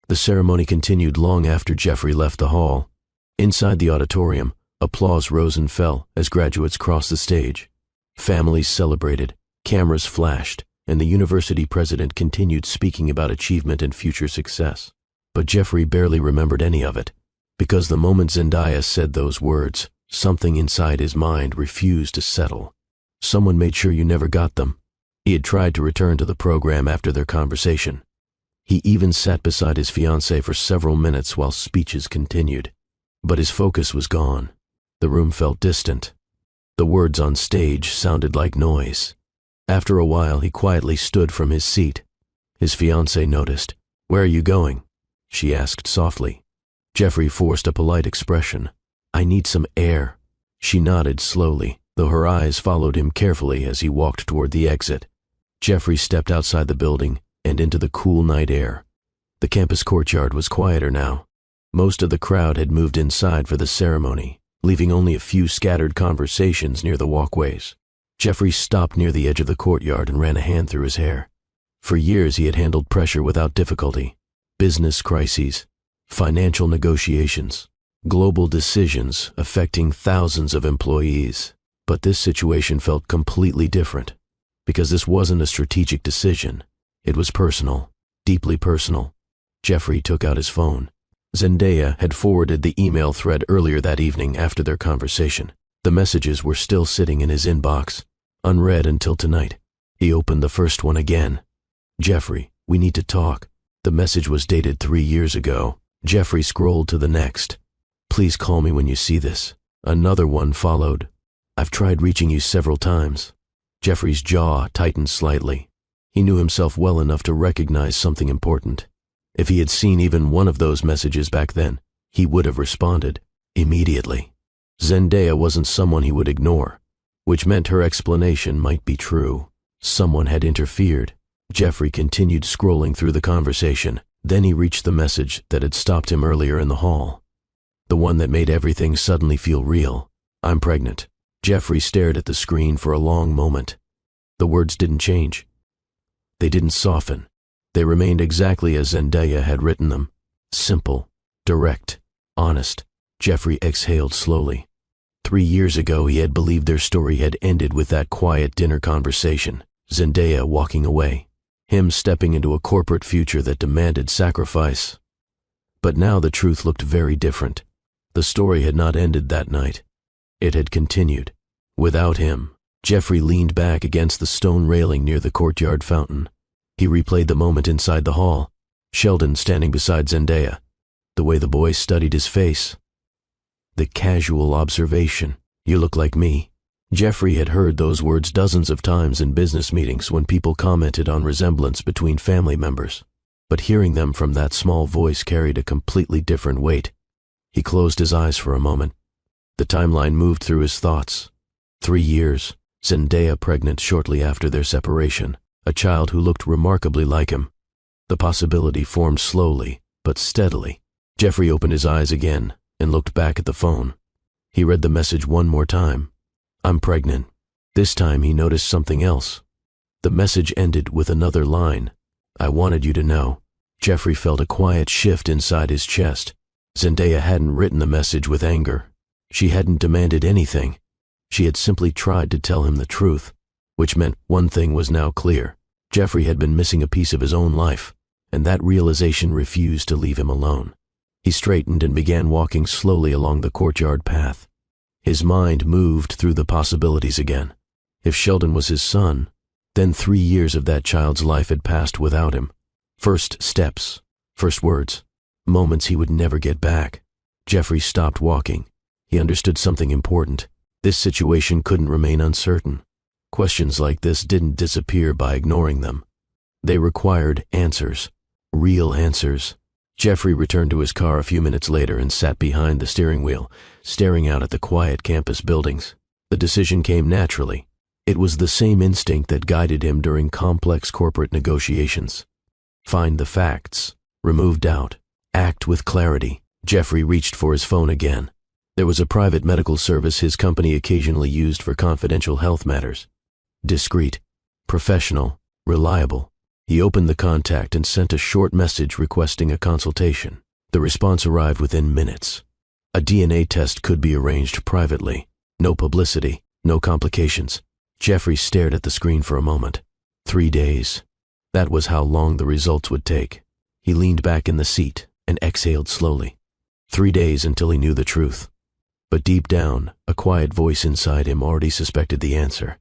The ceremony continued long after Jeffrey left the hall. Inside the auditorium, applause rose and fell as graduates crossed the stage. Families celebrated, cameras flashed, and the university president continued speaking about achievement and future success. But Jeffrey barely remembered any of it, because the moment Zendaya said those words, something inside his mind refused to settle. Someone made sure you never got them. He had tried to return to the program after their conversation. He even sat beside his fiancée for several minutes while speeches continued. But his focus was gone. The room felt distant. The words on stage sounded like noise. After a while, he quietly stood from his seat. His fiancée noticed. Where are you going? She asked softly. Jeffrey forced a polite expression. I need some air. She nodded slowly, though her eyes followed him carefully as he walked toward the exit. Jeffrey stepped outside the building and into the cool night air. The campus courtyard was quieter now. Most of the crowd had moved inside for the ceremony, leaving only a few scattered conversations near the walkways. Jeffrey stopped near the edge of the courtyard and ran a hand through his hair. For years he had handled pressure without difficulty. Business crises, financial negotiations, global decisions affecting thousands of employees. But this situation felt completely different, because this wasn't a strategic decision. It was personal, deeply personal. Jeffrey took out his phone. Zendaya had forwarded the email thread earlier that evening after their conversation. The messages were still sitting in his inbox, unread until tonight. He opened the first one again. Jeffrey, we need to talk. The message was dated 3 years ago. Jeffrey scrolled to the next. Please call me when you see this. Another one followed. I've tried reaching you several times. Jeffrey's jaw tightened slightly. He knew himself well enough to recognize something important. If he had seen even one of those messages back then, he would have responded immediately. Zendaya wasn't someone he would ignore, which meant her explanation might be true. Someone had interfered. Jeffrey continued scrolling through the conversation. Then he reached the message that had stopped him earlier in the hall. The one that made everything suddenly feel real. I'm pregnant. Jeffrey stared at the screen for a long moment. The words didn't change. They didn't soften. They remained exactly as Zenaia had written them. Simple, direct, honest. Jeffrey exhaled slowly. 3 years ago, he had believed their story had ended with that quiet dinner conversation. Zenaia walking away. Him stepping into a corporate future that demanded sacrifice. But now the truth looked very different. The story had not ended that night. It had continued. Without him. Jeffrey leaned back against the stone railing near the courtyard fountain. He replayed the moment inside the hall. Sheldon standing beside Zenaia. The way the boy studied his face. The casual observation. You look like me. Jeffrey had heard those words dozens of times in business meetings when people commented on resemblance between family members. But hearing them from that small voice carried a completely different weight. He closed his eyes for a moment. The timeline moved through his thoughts. 3 years. Zenaia pregnant shortly after their separation. A child who looked remarkably like him. The possibility formed slowly, but steadily. Jeffrey opened his eyes again and looked back at the phone. He read the message one more time. I'm pregnant. This time he noticed something else. The message ended with another line. I wanted you to know. Jeffrey felt a quiet shift inside his chest. Zenaia hadn't written the message with anger. She hadn't demanded anything. She had simply tried to tell him the truth, which meant one thing was now clear. Jeffrey had been missing a piece of his own life, and that realization refused to leave him alone. He straightened and began walking slowly along the courtyard path. His mind moved through the possibilities again. If Sheldon was his son, then 3 years of that child's life had passed without him. First steps, first words, moments he would never get back. Jeffrey stopped walking. He understood something important. This situation couldn't remain uncertain. Questions like this didn't disappear by ignoring them. They required answers, real answers. Jeffrey returned to his car a few minutes later and sat behind the steering wheel, staring out at the quiet campus buildings. The decision came naturally. It was the same instinct that guided him during complex corporate negotiations. Find the facts, remove doubt, act with clarity. Jeffrey reached for his phone again. There was a private medical service his company occasionally used for confidential health matters. Discreet, professional, reliable. He opened the contact and sent a short message requesting a consultation. The response arrived within minutes. A DNA test could be arranged privately. No publicity, no complications. Jeffrey stared at the screen for a moment. 3 days. That was how long the results would take. He leaned back in the seat and exhaled slowly. 3 days until he knew the truth. But deep down, a quiet voice inside him already suspected the answer.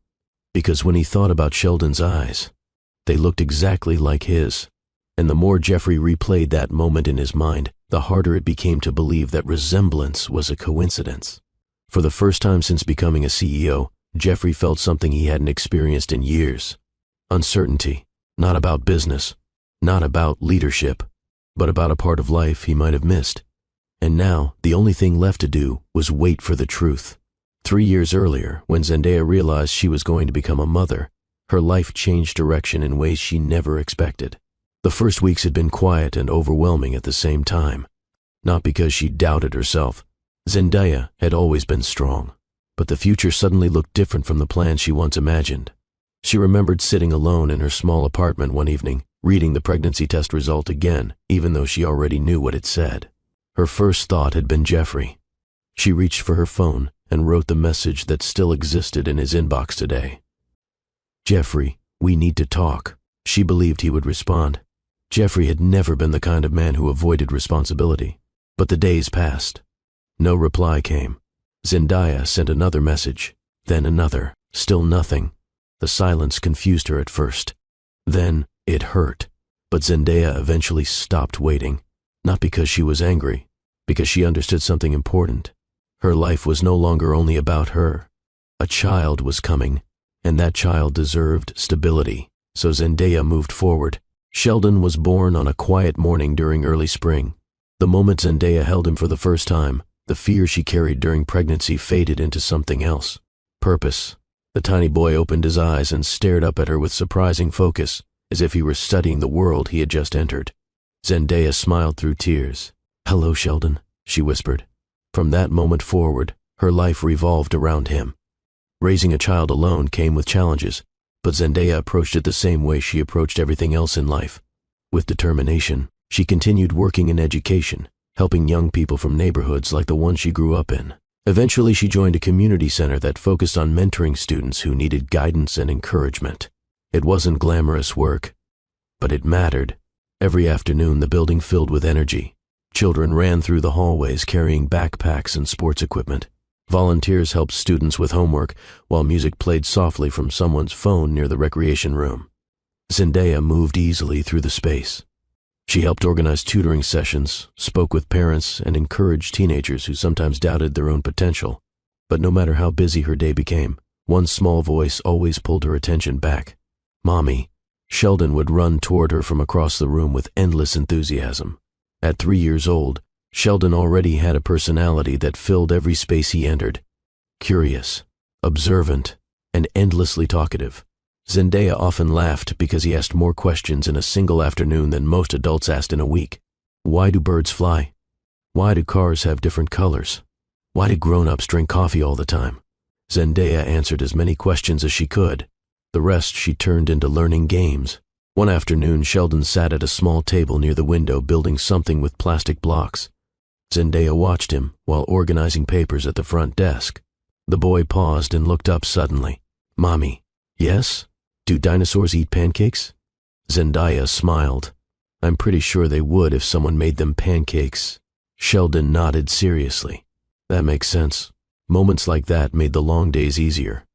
Because when he thought about Sheldon's eyes, they looked exactly like his. And the more Jeffrey replayed that moment in his mind, the harder it became to believe that resemblance was a coincidence. For the first time since becoming a CEO, Jeffrey felt something he hadn't experienced in years. Uncertainty, not about business, not about leadership, but about a part of life he might have missed. And now, the only thing left to do was wait for the truth. 3 years earlier, when Zenaia realized she was going to become a mother, her life changed direction in ways she never expected. The first weeks had been quiet and overwhelming at the same time. Not because she doubted herself. Zenaia had always been strong. But the future suddenly looked different from the plans she once imagined. She remembered sitting alone in her small apartment one evening, reading the pregnancy test result again, even though she already knew what it said. Her first thought had been Jeffrey. She reached for her phone and wrote the message that still existed in his inbox today. Jeffrey, we need to talk. She believed he would respond. Jeffrey had never been the kind of man who avoided responsibility. But the days passed. No reply came. Zenaia sent another message, then another, still nothing. The silence confused her at first. Then it hurt. But Zenaia eventually stopped waiting. Not because she was angry, because she understood something important. Her life was no longer only about her. A child was coming, and that child deserved stability. So Zenaia moved forward. Sheldon was born on a quiet morning during early spring. The moment Zenaia held him for the first time, the fear she carried during pregnancy faded into something else. Purpose. The tiny boy opened his eyes and stared up at her with surprising focus, as if he were studying the world he had just entered. Zenaia smiled through tears. "Hello, Sheldon," she whispered. From that moment forward, her life revolved around him. Raising a child alone came with challenges, but Zendaya approached it the same way she approached everything else in life. With determination, she continued working in education, helping young people from neighborhoods like the one she grew up in. Eventually, she joined a community center that focused on mentoring students who needed guidance and encouragement. It wasn't glamorous work, but it mattered. Every afternoon, the building filled with energy. Children ran through the hallways carrying backpacks and sports equipment. Volunteers helped students with homework, while music played softly from someone's phone near the recreation room. Zendaya moved easily through the space. She helped organize tutoring sessions, spoke with parents, and encouraged teenagers who sometimes doubted their own potential. But no matter how busy her day became, one small voice always pulled her attention back. "Mommy." Sheldon would run toward her from across the room with endless enthusiasm. At 3 years old, Sheldon already had a personality that filled every space he entered. Curious, observant, and endlessly talkative. Zendaya often laughed because he asked more questions in a single afternoon than most adults asked in a week. Why do birds fly? Why do cars have different colors? Why do grown-ups drink coffee all the time? Zendaya answered as many questions as she could. The rest she turned into learning games. One afternoon, Sheldon sat at a small table near the window building something with plastic blocks. Zendaya watched him while organizing papers at the front desk. The boy paused and looked up suddenly. "Mommy." "Yes? Do dinosaurs eat pancakes?" Zendaya smiled. "I'm pretty sure they would if someone made them pancakes." Sheldon nodded seriously. "That makes sense." Moments like that made the long days easier.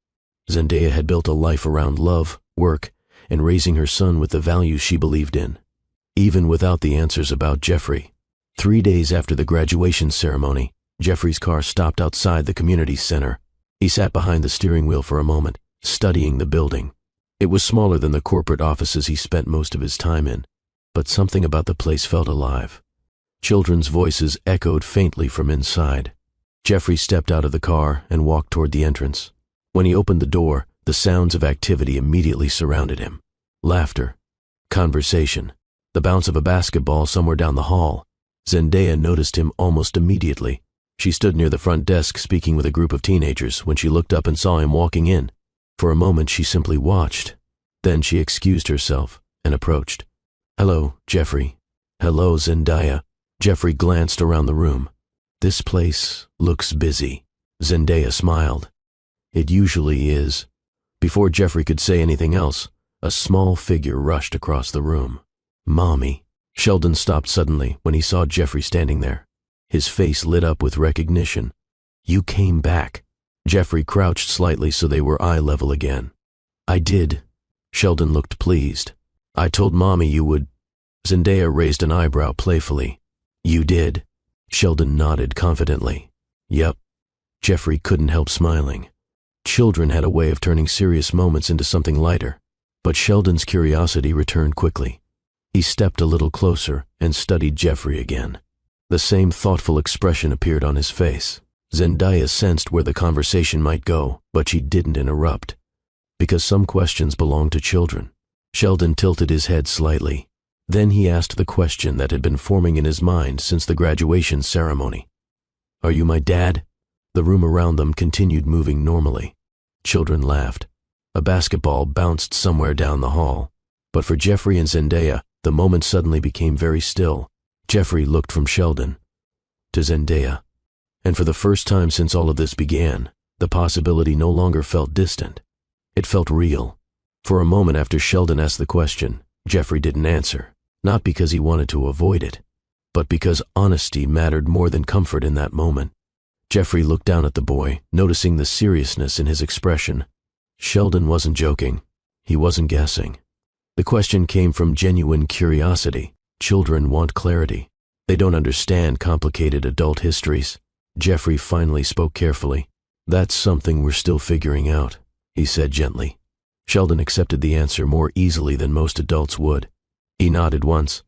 Zendaya had built a life around love, work, and raising her son with the values she believed in. Even without the answers about Jeffrey. 3 days after the graduation ceremony, Jeffrey's car stopped outside the community center. He sat behind the steering wheel for a moment, studying the building. It was smaller than the corporate offices he spent most of his time in, but something about the place felt alive. Children's voices echoed faintly from inside. Jeffrey stepped out of the car and walked toward the entrance. When he opened the door, the sounds of activity immediately surrounded him. Laughter, conversation, the bounce of a basketball somewhere down the hall. Zendaya noticed him almost immediately. She stood near the front desk speaking with a group of teenagers when she looked up and saw him walking in. For a moment she simply watched. Then she excused herself and approached. "Hello, Jeffrey." "Hello, Zendaya." Jeffrey glanced around the room. "This place looks busy." Zendaya smiled. "It usually is." Before Jeffrey could say anything else, a small figure rushed across the room. "Mommy." Sheldon stopped suddenly when he saw Jeffrey standing there. His face lit up with recognition. "You came back." Jeffrey crouched slightly so they were eye level again. "I did." Sheldon looked pleased. "I told Mommy you would." Zendaya raised an eyebrow playfully. "You did?" Sheldon nodded confidently. "Yep." Jeffrey couldn't help smiling. Children had a way of turning serious moments into something lighter, but Sheldon's curiosity returned quickly. He stepped a little closer and studied Jeffrey again. The same thoughtful expression appeared on his face. Zendaya sensed where the conversation might go, but she didn't interrupt. Because some questions belong to children. Sheldon tilted his head slightly. Then he asked the question that had been forming in his mind since the graduation ceremony. "Are you my dad?" The room around them continued moving normally. Children laughed. A basketball bounced somewhere down the hall. But for Jeffrey and Zendaya, the moment suddenly became very still. Jeffrey looked from Sheldon to Zendaya. And for the first time since all of this began, the possibility no longer felt distant. It felt real. For a moment after Sheldon asked the question, Jeffrey didn't answer, not because he wanted to avoid it, but because honesty mattered more than comfort in that moment. Jeffrey looked down at the boy, noticing the seriousness in his expression. Sheldon wasn't joking. He wasn't guessing. The question came from genuine curiosity. Children want clarity. They don't understand complicated adult histories. Jeffrey finally spoke carefully. "That's something we're still figuring out," he said gently. Sheldon accepted the answer more easily than most adults would. He nodded once.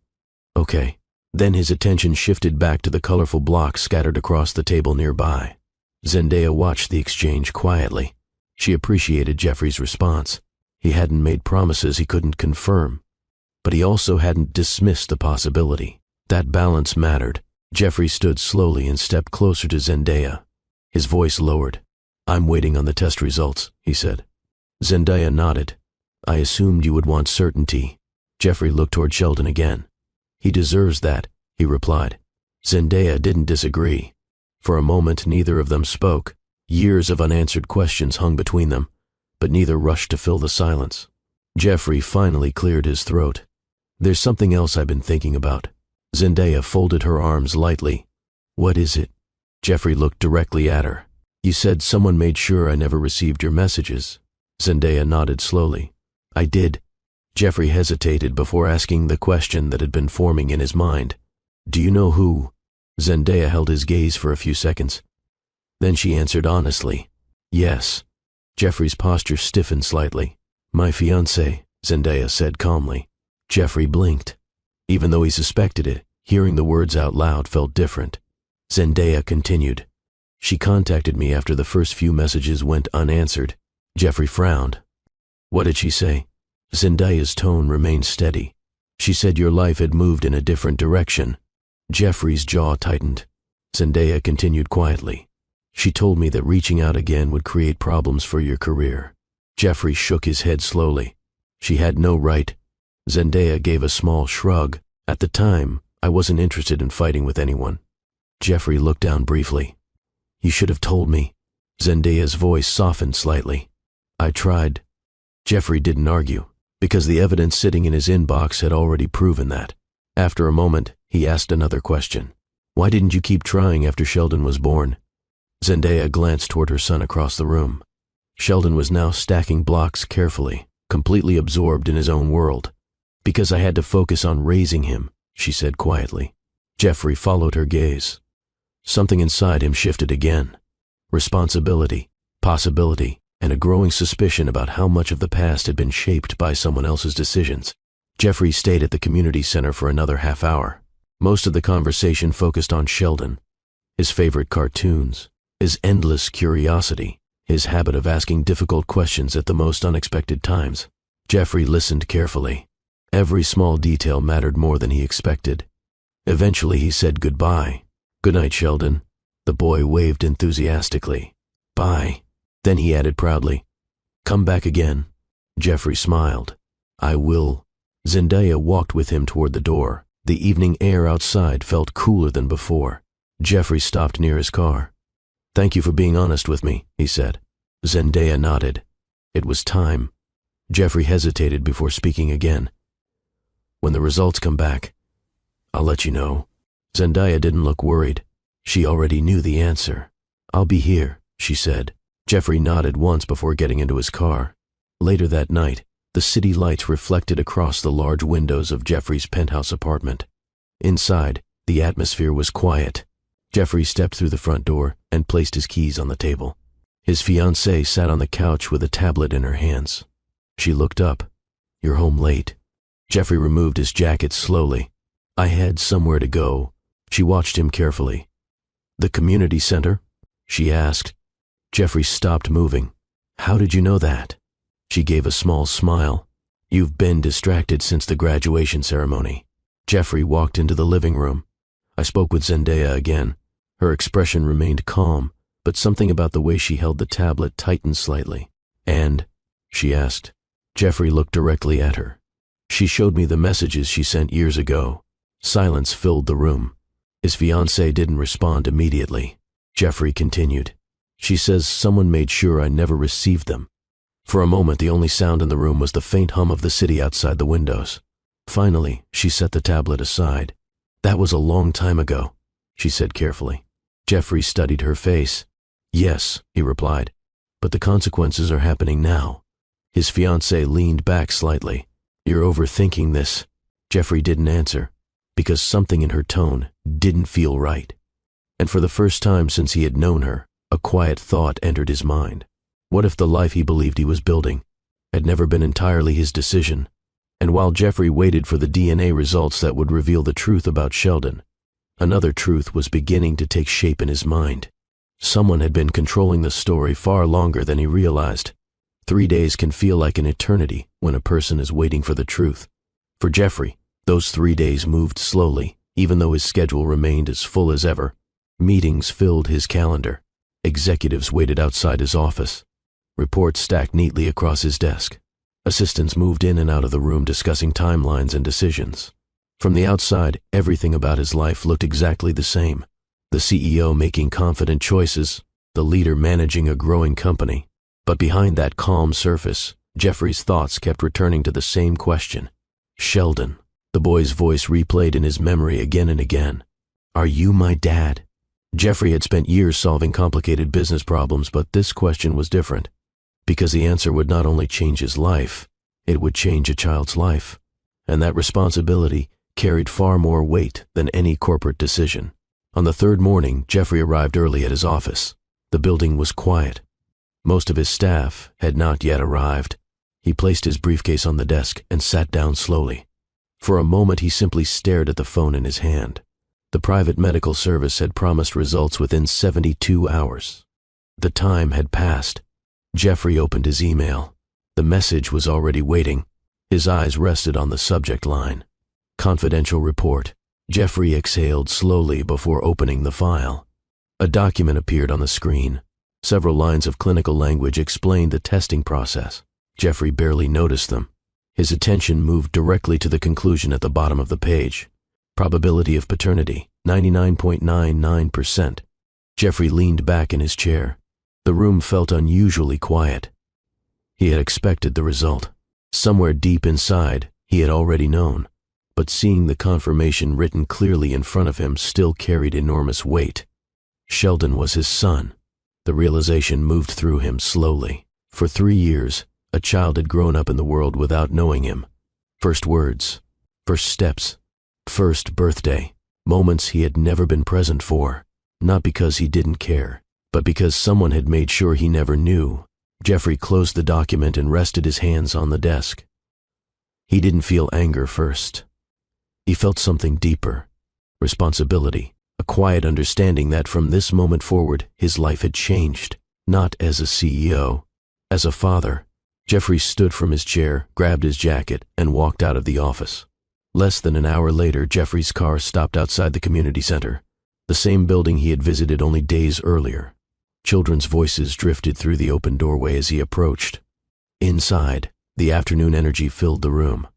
"Okay." Then his attention shifted back to the colorful blocks scattered across the table nearby. Zendaya watched the exchange quietly. She appreciated Jeffrey's response. He hadn't made promises he couldn't confirm, but he also hadn't dismissed the possibility. That balance mattered. Jeffrey stood slowly and stepped closer to Zendaya. His voice lowered. "I'm waiting on the test results," he said. Zendaya nodded. I assumed you would want certainty. Jeffrey looked toward Sheldon again. He deserves that, he replied. Zenaia didn't disagree. For a moment, neither of them spoke. Years of unanswered questions hung between them, but neither rushed to fill the silence. Jeffrey finally cleared his throat. There's something else I've been thinking about. Zenaia folded her arms lightly. What is it? Jeffrey looked directly at her. You said someone made sure I never received your messages. Zenaia nodded slowly. I did. Jeffrey hesitated before asking the question that had been forming in his mind. Do you know who? Zenaia held his gaze for a few seconds. Then she answered honestly. Yes. Jeffrey's posture stiffened slightly. My fiancée, Zenaia said calmly. Jeffrey blinked. Even though he suspected it, hearing the words out loud felt different. Zenaia continued. She contacted me after the first few messages went unanswered. Jeffrey frowned. What did she say? Zenaia's tone remained steady. She said your life had moved in a different direction. Jeffrey's jaw tightened. Zenaia continued quietly. She told me that reaching out again would create problems for your career. Jeffrey shook his head slowly. She had no right. Zenaia gave a small shrug. At the time, I wasn't interested in fighting with anyone. Jeffrey looked down briefly. You should have told me. Zenaia's voice softened slightly. I tried. Jeffrey didn't argue, because the evidence sitting in his inbox had already proven that. After a moment, he asked another question. Why didn't you keep trying after Sheldon was born? Zenaia glanced toward her son across the room. Sheldon was now stacking blocks carefully, completely absorbed in his own world. Because I had to focus on raising him, she said quietly. Jeffrey followed her gaze. Something inside him shifted again. Responsibility, possibility, and a growing suspicion about how much of the past had been shaped by someone else's decisions. Jeffrey stayed at the community center for another half hour. Most of the conversation focused on Sheldon, his favorite cartoons, his endless curiosity, his habit of asking difficult questions at the most unexpected times. Jeffrey listened carefully. Every small detail mattered more than he expected. Eventually he said goodbye. Good night, Sheldon. The boy waved enthusiastically. Bye. Then he added proudly, come back again. Jeffrey smiled. I will. Zenaia walked with him toward the door. The evening air outside felt cooler than before. Jeffrey stopped near his car. Thank you for being honest with me, he said. Zenaia nodded. It was time. Jeffrey hesitated before speaking again. When the results come back, I'll let you know. Zenaia didn't look worried. She already knew the answer. I'll be here, she said. Jeffrey nodded once before getting into his car. Later that night, the city lights reflected across the large windows of Jeffrey's penthouse apartment. Inside, the atmosphere was quiet. Jeffrey stepped through the front door and placed his keys on the table. His fiancée sat on the couch with a tablet in her hands. She looked up. You're home late. Jeffrey removed his jacket slowly. I had somewhere to go. She watched him carefully. The community center? She asked. Jeffrey stopped moving. How did you know that? She gave a small smile. You've been distracted since the graduation ceremony. Jeffrey walked into the living room. I spoke with Zenaia again. Her expression remained calm, but something about the way she held the tablet tightened slightly. And? She asked. Jeffrey looked directly at her. She showed me the messages she sent years ago. Silence filled the room. His fiancée didn't respond immediately. Jeffrey continued. She says someone made sure I never received them. For a moment, the only sound in the room was the faint hum of the city outside the windows. Finally, she set the tablet aside. That was a long time ago, she said carefully. Jeffrey studied her face. Yes, he replied, but the consequences are happening now. His fiancée leaned back slightly. You're overthinking this. Jeffrey didn't answer, because something in her tone didn't feel right. And for the first time since he had known her, a quiet thought entered his mind. What if the life he believed he was building had never been entirely his decision? And while Jeffrey waited for the DNA results that would reveal the truth about Sheldon, another truth was beginning to take shape in his mind. Someone had been controlling the story far longer than he realized. 3 days can feel like an eternity when a person is waiting for the truth. For Jeffrey, those 3 days moved slowly, even though his schedule remained as full as ever. Meetings filled his calendar. Executives waited outside his office. Reports stacked neatly across his desk. Assistants moved in and out of the room discussing timelines and decisions. From the outside, everything about his life looked exactly the same. The CEO making confident choices, the leader managing a growing company. But behind that calm surface, Jeffrey's thoughts kept returning to the same question. Sheldon. The boy's voice replayed in his memory again and again. Are you my dad? Jeffrey had spent years solving complicated business problems, but this question was different. Because the answer would not only change his life, it would change a child's life. And that responsibility carried far more weight than any corporate decision. On the third morning, Jeffrey arrived early at his office. The building was quiet. Most of his staff had not yet arrived. He placed his briefcase on the desk and sat down slowly. For a moment, he simply stared at the phone in his hand. The private medical service had promised results within 72 hours. The time had passed. Jeffrey opened his email. The message was already waiting. His eyes rested on the subject line. Confidential report. Jeffrey exhaled slowly before opening the file. A document appeared on the screen. Several lines of clinical language explained the testing process. Jeffrey barely noticed them. His attention moved directly to the conclusion at the bottom of the page. Probability of paternity, 99.99%. Jeffrey leaned back in his chair. The room felt unusually quiet. He had expected the result. Somewhere deep inside, he had already known. But seeing the confirmation written clearly in front of him still carried enormous weight. Sheldon was his son. The realization moved through him slowly. For 3 years, a child had grown up in the world without knowing him. First words, first steps, first birthday, moments he had never been present for, not because he didn't care, but because someone had made sure he never knew. Jeffrey closed the document and rested his hands on the desk. He didn't feel anger first. He felt something deeper, responsibility, a quiet understanding that from this moment forward his life had changed, not as a CEO, as a father. Jeffrey stood from his chair, grabbed his jacket, and walked out of the office. Less than an hour later, Jeffrey's car stopped outside the community center, the same building he had visited only days earlier. Children's voices drifted through the open doorway as he approached. Inside, the afternoon energy filled the room.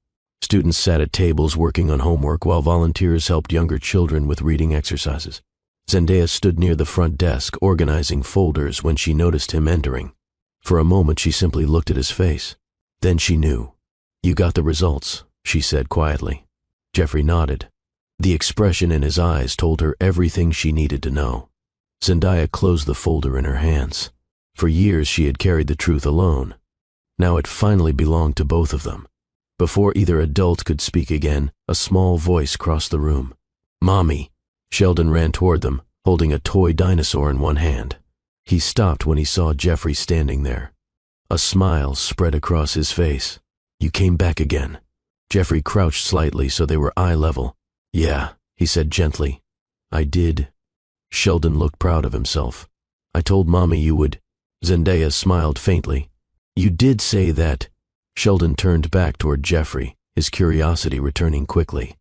Students sat at tables working on homework while volunteers helped younger children with reading exercises. Zenaia stood near the front desk, organizing folders when she noticed him entering. For a moment, she simply looked at his face. Then she knew. You got the results, she said quietly. Jeffrey nodded. The expression in his eyes told her everything she needed to know. Zenaia closed the folder in her hands. For years, she had carried the truth alone. Now it finally belonged to both of them. Before either adult could speak again, a small voice crossed the room. Mommy. Sheldon ran toward them, holding a toy dinosaur in one hand. He stopped when he saw Jeffrey standing there. A smile spread across his face. You came back again. Jeffrey crouched slightly so they were eye level. Yeah, he said gently. I did. Sheldon looked proud of himself. I told Mommy you would. Zenaia smiled faintly. You did say that. Sheldon turned back toward Jeffrey, his curiosity returning quickly.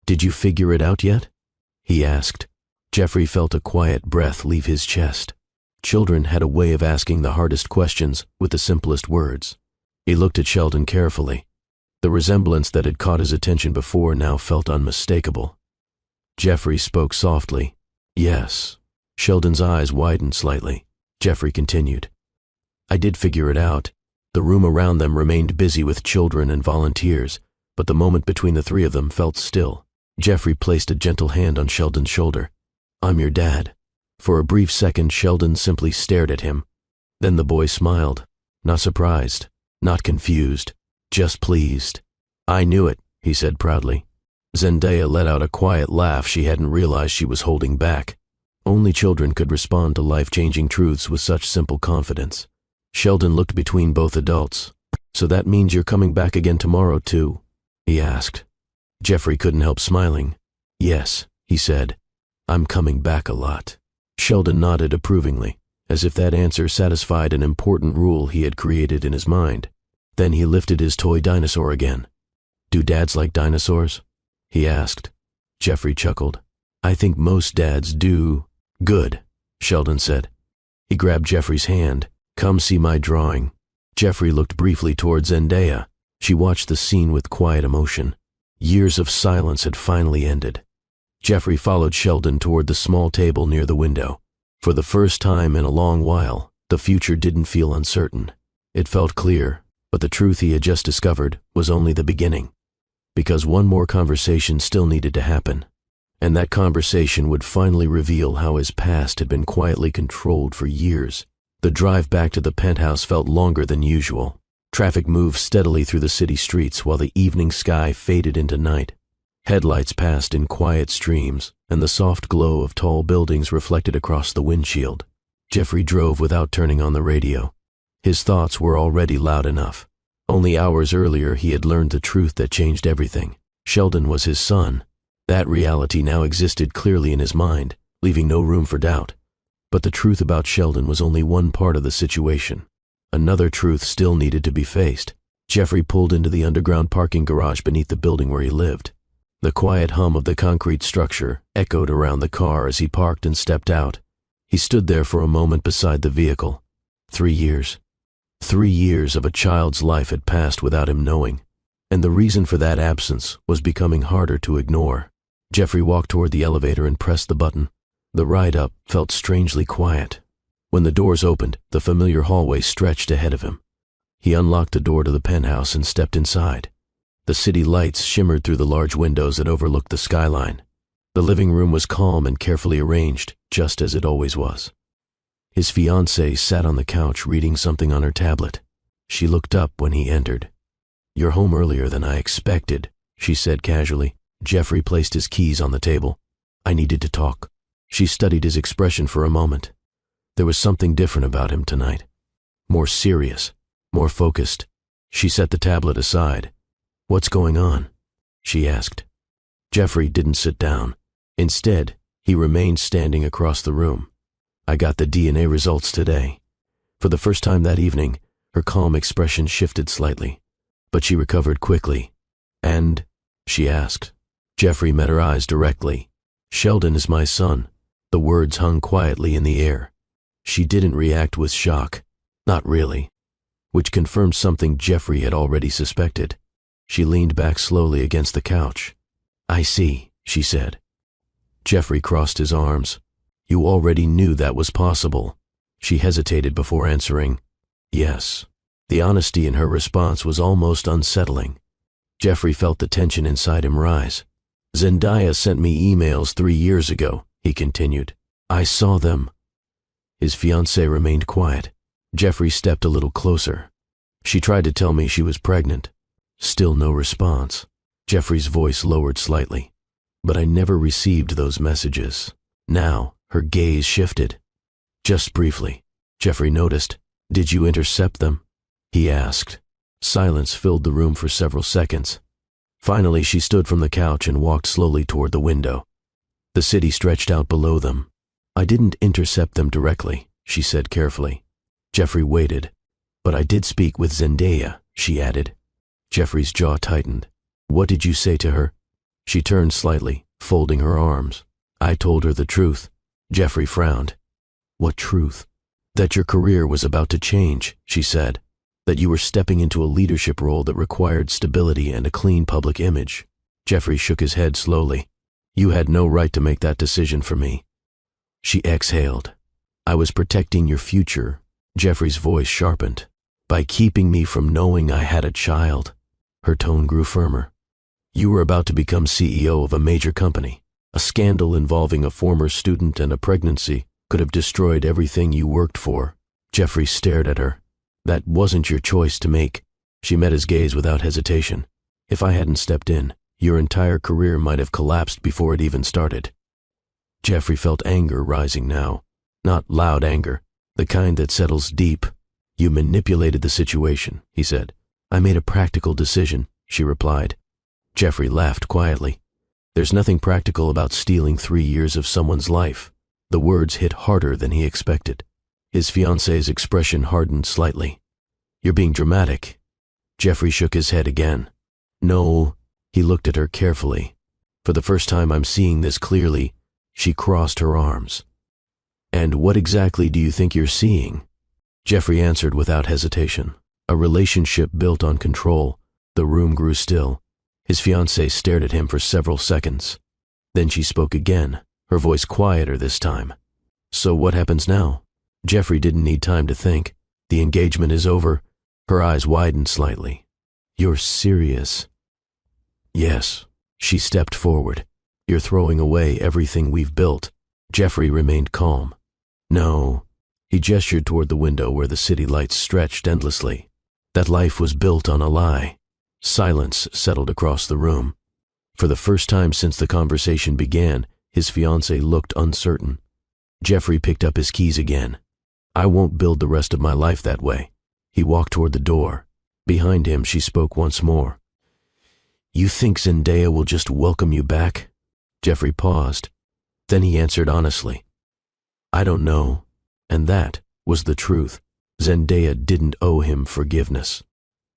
Did you figure it out yet? He asked. Jeffrey felt a quiet breath leave his chest. Children had a way of asking the hardest questions with the simplest words. He looked at Sheldon carefully. The resemblance that had caught his attention before now felt unmistakable. Jeffrey spoke softly. Yes. Sheldon's eyes widened slightly. Jeffrey continued. I did figure it out. The room around them remained busy with children and volunteers, but the moment between the three of them felt still. Jeffrey placed a gentle hand on Sheldon's shoulder. I'm your dad. For a brief second, Sheldon simply stared at him. Then the boy smiled, not surprised, not confused, just pleased. I knew it, he said proudly. Zenaia let out a quiet laugh she hadn't realized she was holding back. Only children could respond to life-changing truths with such simple confidence. Sheldon looked between both adults. So that means you're coming back again tomorrow too? He asked. Jeffrey couldn't help smiling. Yes, he said. I'm coming back a lot. Sheldon nodded approvingly, as if that answer satisfied an important rule he had created in his mind. Then he lifted his toy dinosaur again. Do dads like dinosaurs? He asked. Jeffrey chuckled. I think most dads do. Good, Sheldon said. He grabbed Jeffrey's hand. Come see my drawing. Jeffrey looked briefly toward Zenaia. She watched the scene with quiet emotion. Years of silence had finally ended. Jeffrey followed Sheldon toward the small table near the window. For the first time in a long while, the future didn't feel uncertain. It felt clear, but the truth he had just discovered was only the beginning. Because one more conversation still needed to happen. And that conversation would finally reveal how his past had been quietly controlled for years. The drive back to the penthouse felt longer than usual. Traffic moved steadily through the city streets while the evening sky faded into night. Headlights passed in quiet streams, and the soft glow of tall buildings reflected across the windshield. Jeffrey drove without turning on the radio. His thoughts were already loud enough. Only hours earlier he had learned the truth that changed everything. Sheldon was his son. That reality now existed clearly in his mind, leaving no room for doubt. But the truth about Sheldon was only one part of the situation. Another truth still needed to be faced. Jeffrey pulled into the underground parking garage beneath the building where he lived. The quiet hum of the concrete structure echoed around the car as he parked and stepped out. He stood there for a moment beside the vehicle. 3 years. 3 years of a child's life had passed without him knowing, and the reason for that absence was becoming harder to ignore. Jeffrey walked toward the elevator and pressed the button. The ride up felt strangely quiet. When the doors opened, the familiar hallway stretched ahead of him. He unlocked the door to the penthouse and stepped inside. The city lights shimmered through the large windows that overlooked the skyline. The living room was calm and carefully arranged, just as it always was. His fiancée sat on the couch reading something on her tablet. She looked up when he entered. "You're home earlier than I expected," she said casually. Jeffrey placed his keys on the table. "I needed to talk." She studied his expression for a moment. There was something different about him tonight. More serious, more focused. She set the tablet aside. "What's going on?" she asked. Jeffrey didn't sit down. Instead, he remained standing across the room. "I got the DNA results today." For the first time that evening, her calm expression shifted slightly, but she recovered quickly. "And?" she asked. Jeffrey met her eyes directly. "Sheldon is my son." The words hung quietly in the air. She didn't react with shock. Not really. Which confirmed something Jeffrey had already suspected. She leaned back slowly against the couch. "I see," she said. Jeffrey crossed his arms. "You already knew that was possible." She hesitated before answering, "Yes." The honesty in her response was almost unsettling. Jeffrey felt the tension inside him rise. "Zenaia sent me emails 3 years ago," he continued. "I saw them." His fiancée remained quiet. Jeffrey stepped a little closer. "She tried to tell me she was pregnant." Still no response. Jeffrey's voice lowered slightly. "But I never received those messages." Now, her gaze shifted. "Just briefly," Jeffrey noticed. "Did you intercept them?" he asked. Silence filled the room for several seconds. Finally, she stood from the couch and walked slowly toward the window. The city stretched out below them. "I didn't intercept them directly," she said carefully. Jeffrey waited. "But I did speak with Zenaia," she added. Jeffrey's jaw tightened. "What did you say to her?" She turned slightly, folding her arms. "I told her the truth." Jeffrey frowned. "What truth?" "That your career was about to change," she said. "That you were stepping into a leadership role that required stability and a clean public image." Jeffrey shook his head slowly. "You had no right to make that decision for me." She exhaled. "I was protecting your future." Jeffrey's voice sharpened. "By keeping me from knowing I had a child." Her tone grew firmer. "You were about to become CEO of a major company. A scandal involving a former student and a pregnancy could have destroyed everything you worked for." Jeffrey stared at her. "That wasn't your choice to make." She met his gaze without hesitation. "If I hadn't stepped in, your entire career might have collapsed before it even started." Jeffrey felt anger rising now. Not loud anger, the kind that settles deep. "You manipulated the situation," he said. "I made a practical decision," she replied. Jeffrey laughed quietly. "There's nothing practical about stealing 3 years of someone's life." The words hit harder than he expected. His fiancée's expression hardened slightly. "You're being dramatic." Jeffrey shook his head again. "No." He looked at her carefully. "For the first time I'm seeing this clearly." She crossed her arms. "And what exactly do you think you're seeing?" Jeffrey answered without hesitation. A relationship built on control. The room grew still. His fiancée stared at him for several seconds. Then she spoke again, her voice quieter this time. So what happens now? Jeffrey didn't need time to think. The engagement is over. Her eyes widened slightly. You're serious? Yes. She stepped forward. You're throwing away everything we've built. Jeffrey remained calm. No. He gestured toward the window where the city lights stretched endlessly. That life was built on a lie. Silence settled across the room. For the first time since the conversation began, his fiancée looked uncertain. Jeffrey picked up his keys again. I won't build the rest of my life that way. He walked toward the door. Behind him, she spoke once more. You think Zenaia will just welcome you back? Jeffrey paused. Then he answered honestly. I don't know. And that was the truth. Zenaia didn't owe him forgiveness.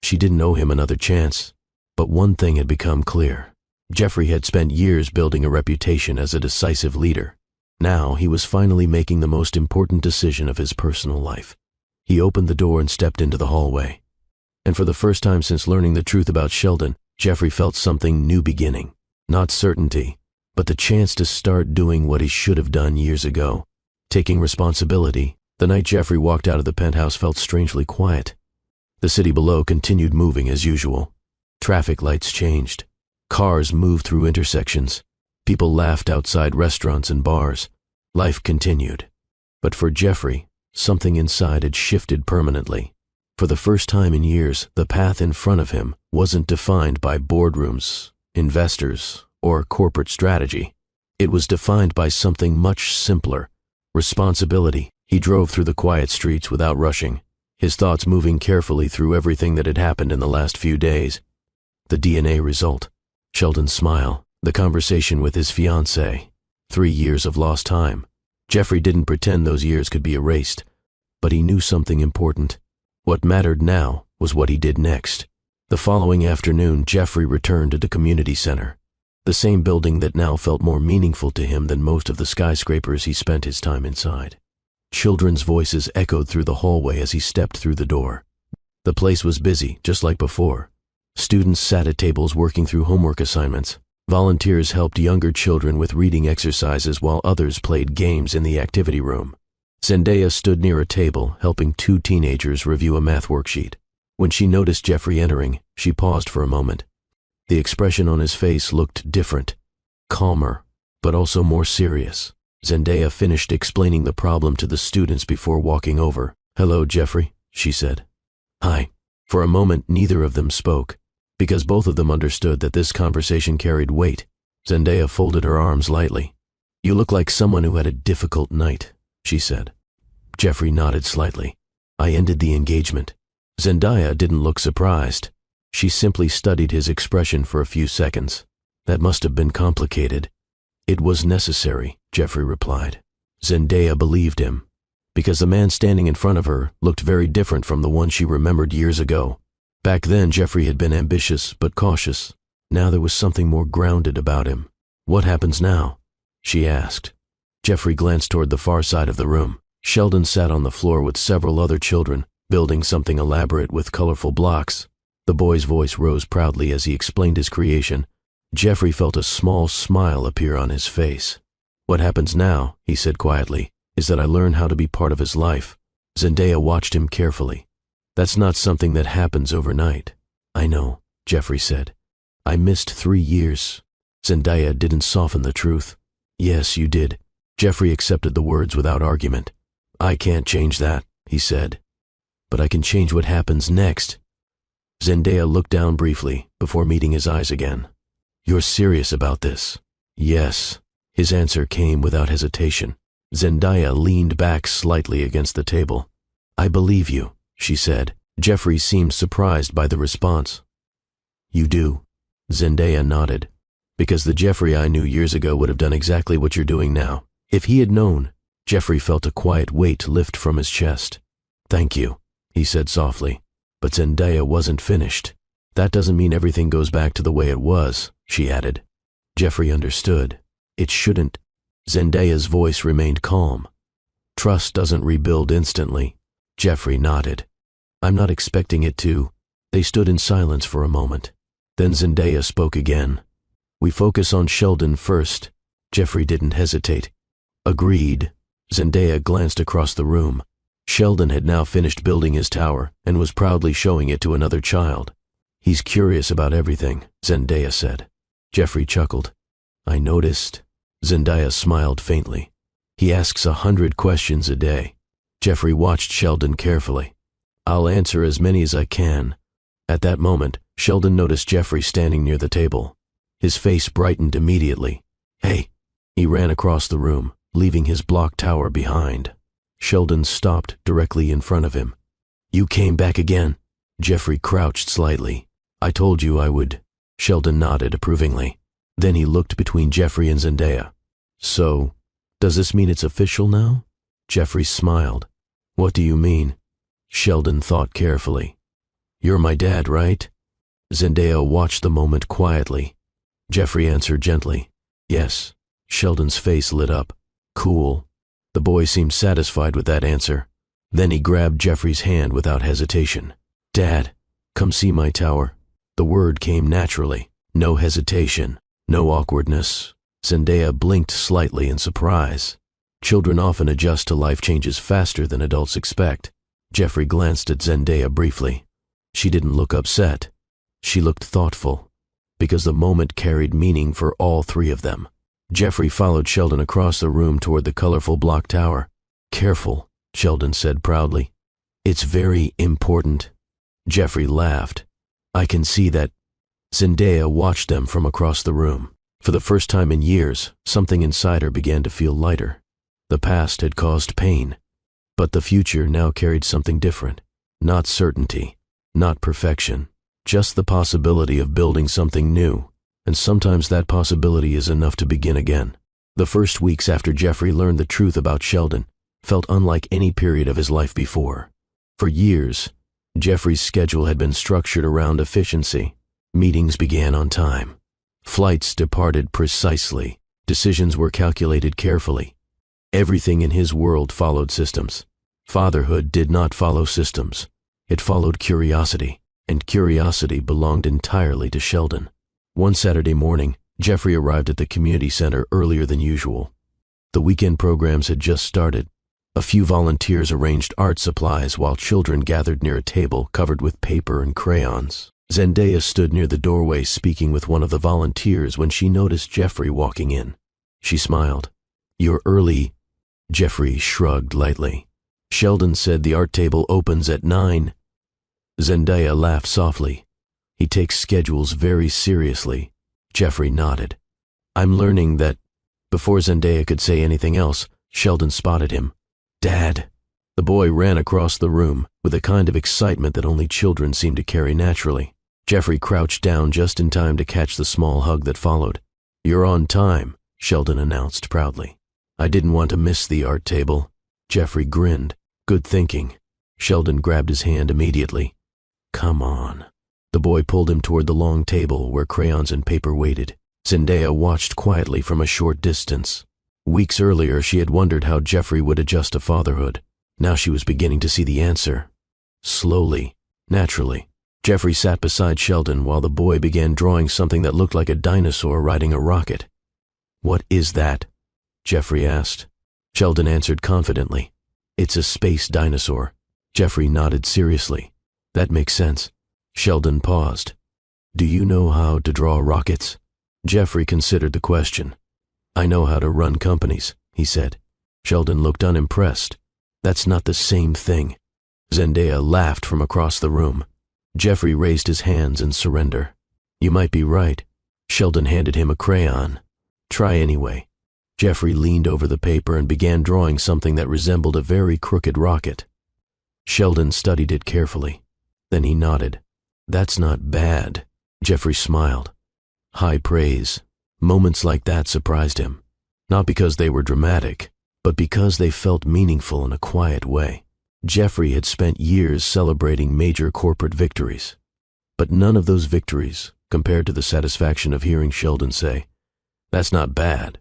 She didn't owe him another chance. But one thing had become clear. Jeffrey had spent years building a reputation as a decisive leader. Now he was finally making the most important decision of his personal life. He opened the door and stepped into the hallway. And for the first time since learning the truth about Sheldon, Jeffrey felt something new beginning. Not certainty, but the chance to start doing what he should have done years ago. Taking responsibility. The night Jeffrey walked out of the penthouse felt strangely quiet. The city below continued moving as usual. Traffic lights changed. Cars moved through intersections. People laughed outside restaurants and bars. Life continued. But for Jeffrey, something inside had shifted permanently. For the first time in years, the path in front of him wasn't defined by boardrooms, investors, or corporate strategy. It was defined by something much simpler. Responsibility. He drove through the quiet streets without rushing, his thoughts moving carefully through everything that had happened in the last few days. The DNA result. Sheldon's smile. The conversation with his fiancée. 3 years of lost time. Jeffrey didn't pretend those years could be erased, but he knew something important. What mattered now was what he did next. The following afternoon, Jeffrey returned to the community center, the same building that now felt more meaningful to him than most of the skyscrapers he spent his time inside. Children's voices echoed through the hallway as he stepped through the door. The place was busy, just like before. Students sat at tables working through homework assignments. Volunteers helped younger children with reading exercises while others played games in the activity room. Zenaia stood near a table, helping 2 teenagers review a math worksheet. When she noticed Jeffrey entering, she paused for a moment. The expression on his face looked different, calmer, but also more serious. Zenaia finished explaining the problem to the students before walking over. Hello, Jeffrey, she said. Hi. For a moment, neither of them spoke, because both of them understood that this conversation carried weight. Zenaia folded her arms lightly. You look like someone who had a difficult night, she said. Jeffrey nodded slightly. I ended the engagement. Zenaia didn't look surprised. She simply studied his expression for a few seconds. That must have been complicated. It was necessary, Jeffrey replied. Zenaia believed him, because the man standing in front of her looked very different from the one she remembered years ago. Back then, Jeffrey had been ambitious but cautious. Now there was something more grounded about him. What happens now? She asked. Jeffrey glanced toward the far side of the room. Sheldon sat on the floor with several other children, building something elaborate with colorful blocks. The boy's voice rose proudly as he explained his creation. Jeffrey felt a small smile appear on his face. What happens now, he said quietly, is that I learn how to be part of his life. Zenaia watched him carefully. That's not something that happens overnight. I know, Jeffrey said. I missed 3 years. Zenaia didn't soften the truth. Yes, you did. Jeffrey accepted the words without argument. I can't change that, he said. But I can change what happens next. Zenaia looked down briefly before meeting his eyes again. You're serious about this? Yes. His answer came without hesitation. Zenaia leaned back slightly against the table. I believe you, she said. Jeffrey seemed surprised by the response. You do? Zenaia nodded. Because the Jeffrey I knew years ago would have done exactly what you're doing now. If he had known, Jeffrey felt a quiet weight lift from his chest. Thank you, he said softly. But Zenaia wasn't finished. That doesn't mean everything goes back to the way it was, she added. Jeffrey understood. It shouldn't. Zenaia's voice remained calm. Trust doesn't rebuild instantly. Jeffrey nodded. I'm not expecting it to. They stood in silence for a moment. Then Zenaia spoke again. We focus on Sheldon first. Jeffrey didn't hesitate. Agreed. Zenaia glanced across the room. Sheldon had now finished building his tower and was proudly showing it to another child. He's curious about everything, Zenaia said. Jeffrey chuckled. I noticed. Zenaia smiled faintly. He asks 100 questions a day. Jeffrey watched Sheldon carefully. I'll answer as many as I can. At that moment, Sheldon noticed Jeffrey standing near the table. His face brightened immediately. Hey! He ran across the room, leaving his block tower behind. Sheldon stopped directly in front of him. You came back again. Jeffrey crouched slightly. I told you I would. Sheldon nodded approvingly. Then he looked between Jeffrey and Zenaia. So, does this mean it's official now? Jeffrey smiled. What do you mean? Sheldon thought carefully. You're my dad, right? Zenaia watched the moment quietly. Jeffrey answered gently. Yes. Sheldon's face lit up. Cool. The boy seemed satisfied with that answer. Then he grabbed Jeffrey's hand without hesitation. Dad, come see my tower. The word came naturally. No hesitation. No awkwardness. Zenaia blinked slightly in surprise. Children often adjust to life changes faster than adults expect. Jeffrey glanced at Zenaia briefly. She didn't look upset. She looked thoughtful, because the moment carried meaning for all three of them. Jeffrey followed Sheldon across the room toward the colorful block tower. Careful, Sheldon said proudly. It's very important. Jeffrey laughed. I can see that. Zenaia watched them from across the room. For the first time in years, something inside her began to feel lighter. The past had caused pain, but the future now carried something different. Not certainty, not perfection, just the possibility of building something new. And sometimes that possibility is enough to begin again. The first weeks after Jeffrey learned the truth about Sheldon felt unlike any period of his life before. For years, Jeffrey's schedule had been structured around efficiency. Meetings began on time. Flights departed precisely. Decisions were calculated carefully. Everything in his world followed systems. Fatherhood did not follow systems. It followed curiosity, and curiosity belonged entirely to Sheldon. One Saturday morning, Jeffrey arrived at the community center earlier than usual. The weekend programs had just started. A few volunteers arranged art supplies while children gathered near a table covered with paper and crayons. Zenaia stood near the doorway speaking with one of the volunteers when she noticed Jeffrey walking in. She smiled. You're early. Jeffrey shrugged lightly. Sheldon said the art table opens at 9. Zenaia laughed softly. He takes schedules very seriously. Jeffrey nodded. I'm learning that. Before Zenaia could say anything else, Sheldon spotted him. Dad. The boy ran across the room with a kind of excitement that only children seem to carry naturally. Jeffrey crouched down just in time to catch the small hug that followed. You're on time, Sheldon announced proudly. I didn't want to miss the art table. Jeffrey grinned. Good thinking. Sheldon grabbed his hand immediately. Come on. The boy pulled him toward the long table where crayons and paper waited. Zenaia watched quietly from a short distance. Weeks earlier, she had wondered how Jeffrey would adjust to fatherhood. Now she was beginning to see the answer. Slowly, naturally. Jeffrey sat beside Sheldon while the boy began drawing something that looked like a dinosaur riding a rocket. What is that? Jeffrey asked. Sheldon answered confidently. It's a space dinosaur. Jeffrey nodded seriously. That makes sense. Sheldon paused. Do you know how to draw rockets? Jeffrey considered the question. I know how to run companies, he said. Sheldon looked unimpressed. That's not the same thing. Zenaia laughed from across the room. Jeffrey raised his hands in surrender. You might be right. Sheldon handed him a crayon. Try anyway. Jeffrey leaned over the paper and began drawing something that resembled a very crooked rocket. Sheldon studied it carefully. Then he nodded. That's not bad. Jeffrey smiled. High praise. Moments like that surprised him. Not because they were dramatic, but because they felt meaningful in a quiet way. Jeffrey had spent years celebrating major corporate victories, but none of those victories compared to the satisfaction of hearing Sheldon say, "That's not bad."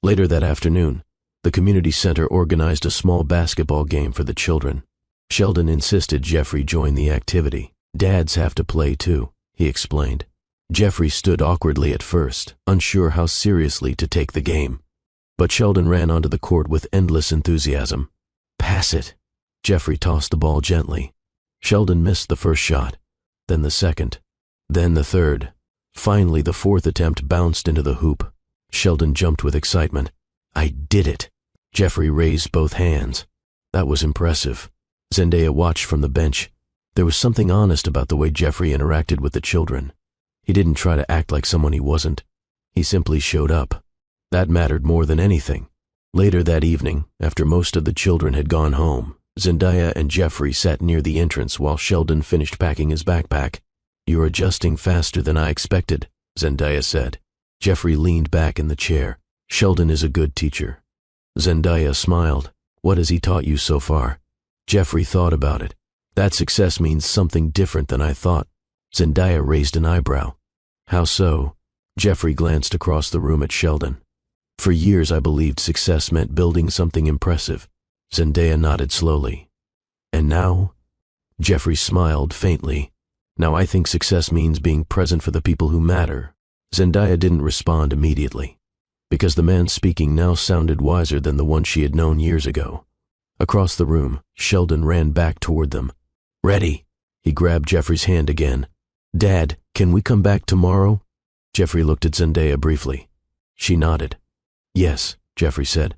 Later that afternoon, the community center organized a small basketball game for the children. Sheldon insisted Jeffrey join the activity. Dads have to play too, he explained. Jeffrey stood awkwardly at first, unsure how seriously to take the game. But Sheldon ran onto the court with endless enthusiasm. Pass it. Jeffrey tossed the ball gently. Sheldon missed the first shot, then the second, then the third. Finally, the fourth attempt bounced into the hoop. Sheldon jumped with excitement. I did it. Jeffrey raised both hands. That was impressive. Zenaia watched from the bench. There was something honest about the way Jeffrey interacted with the children. He didn't try to act like someone he wasn't. He simply showed up. That mattered more than anything. Later that evening, after most of the children had gone home, Zenaia and Jeffrey sat near the entrance while Sheldon finished packing his backpack. You're adjusting faster than I expected, Zenaia said. Jeffrey leaned back in the chair. Sheldon is a good teacher. Zenaia smiled. What has he taught you so far? Jeffrey thought about it. That success means something different than I thought. Zenaia raised an eyebrow. How so? Jeffrey glanced across the room at Sheldon. For years I believed success meant building something impressive. Zenaia nodded slowly. And now? Jeffrey smiled faintly. Now I think success means being present for the people who matter. Zenaia didn't respond immediately, because the man speaking now sounded wiser than the one she had known years ago. Across the room, Sheldon ran back toward them. Ready? He grabbed Jeffrey's hand again. Dad, can we come back tomorrow? Jeffrey looked at Zenaia briefly. She nodded. Yes, Jeffrey said.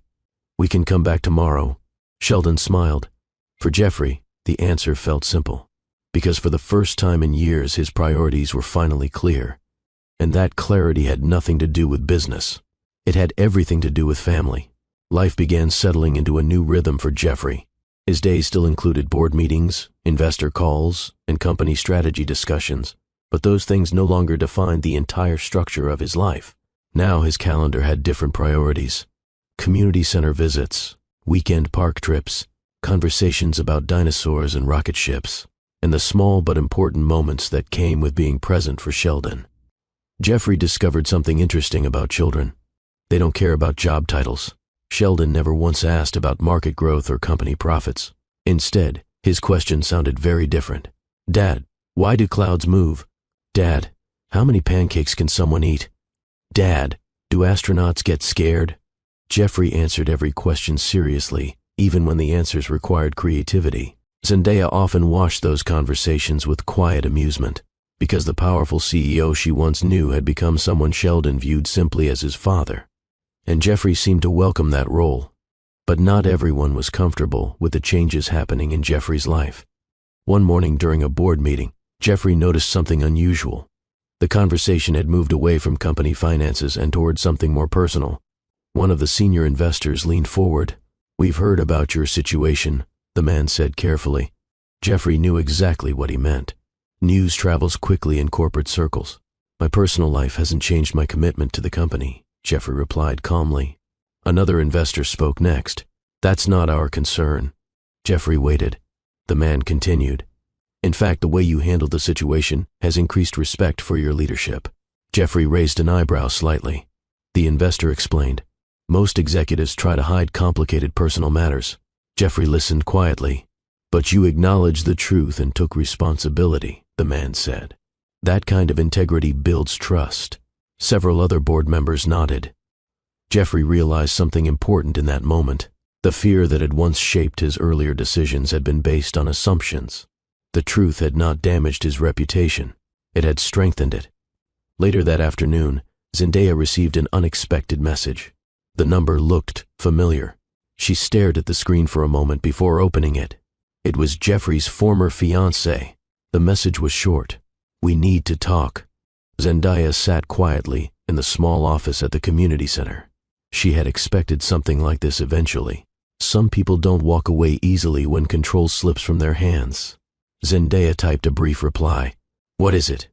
We can come back tomorrow. Sheldon smiled. For Jeffrey, the answer felt simple, because for the first time in years his priorities were finally clear. And that clarity had nothing to do with business. It had everything to do with family. Life began settling into a new rhythm for Jeffrey. His days still included board meetings, investor calls, and company strategy discussions, but those things no longer defined the entire structure of his life. Now his calendar had different priorities. Community center visits, weekend park trips, conversations about dinosaurs and rocket ships, and the small but important moments that came with being present for Sheldon. Jeffrey discovered something interesting about children. They don't care about job titles. Sheldon never once asked about market growth or company profits. Instead, his question sounded very different. Dad, why do clouds move? Dad, how many pancakes can someone eat? Dad, do astronauts get scared? Jeffrey answered every question seriously, even when the answers required creativity. Zenaia often watched those conversations with quiet amusement, because the powerful CEO she once knew had become someone Sheldon viewed simply as his father. And Jeffrey seemed to welcome that role. But not everyone was comfortable with the changes happening in Jeffrey's life. One morning during a board meeting, Jeffrey noticed something unusual. The conversation had moved away from company finances and toward something more personal. One of the senior investors leaned forward. We've heard about your situation, the man said carefully. Jeffrey knew exactly what he meant. News travels quickly in corporate circles. My personal life hasn't changed my commitment to the company, Jeffrey replied calmly. Another investor spoke next. That's not our concern. Jeffrey waited. The man continued. In fact, the way you handled the situation has increased respect for your leadership. Jeffrey raised an eyebrow slightly. The investor explained. Most executives try to hide complicated personal matters. Jeffrey listened quietly. But you acknowledged the truth and took responsibility, the man said. That kind of integrity builds trust. Several other board members nodded. Jeffrey realized something important in that moment. The fear that had once shaped his earlier decisions had been based on assumptions. The truth had not damaged his reputation. It had strengthened it. Later that afternoon, Zenaia received an unexpected message. The number looked familiar. She stared at the screen for a moment before opening it. It was Jeffrey's former fiancée. The message was short. We need to talk. Zenaia sat quietly in the small office at the community center. She had expected something like this eventually. Some people don't walk away easily when control slips from their hands. Zenaia typed a brief reply. What is it?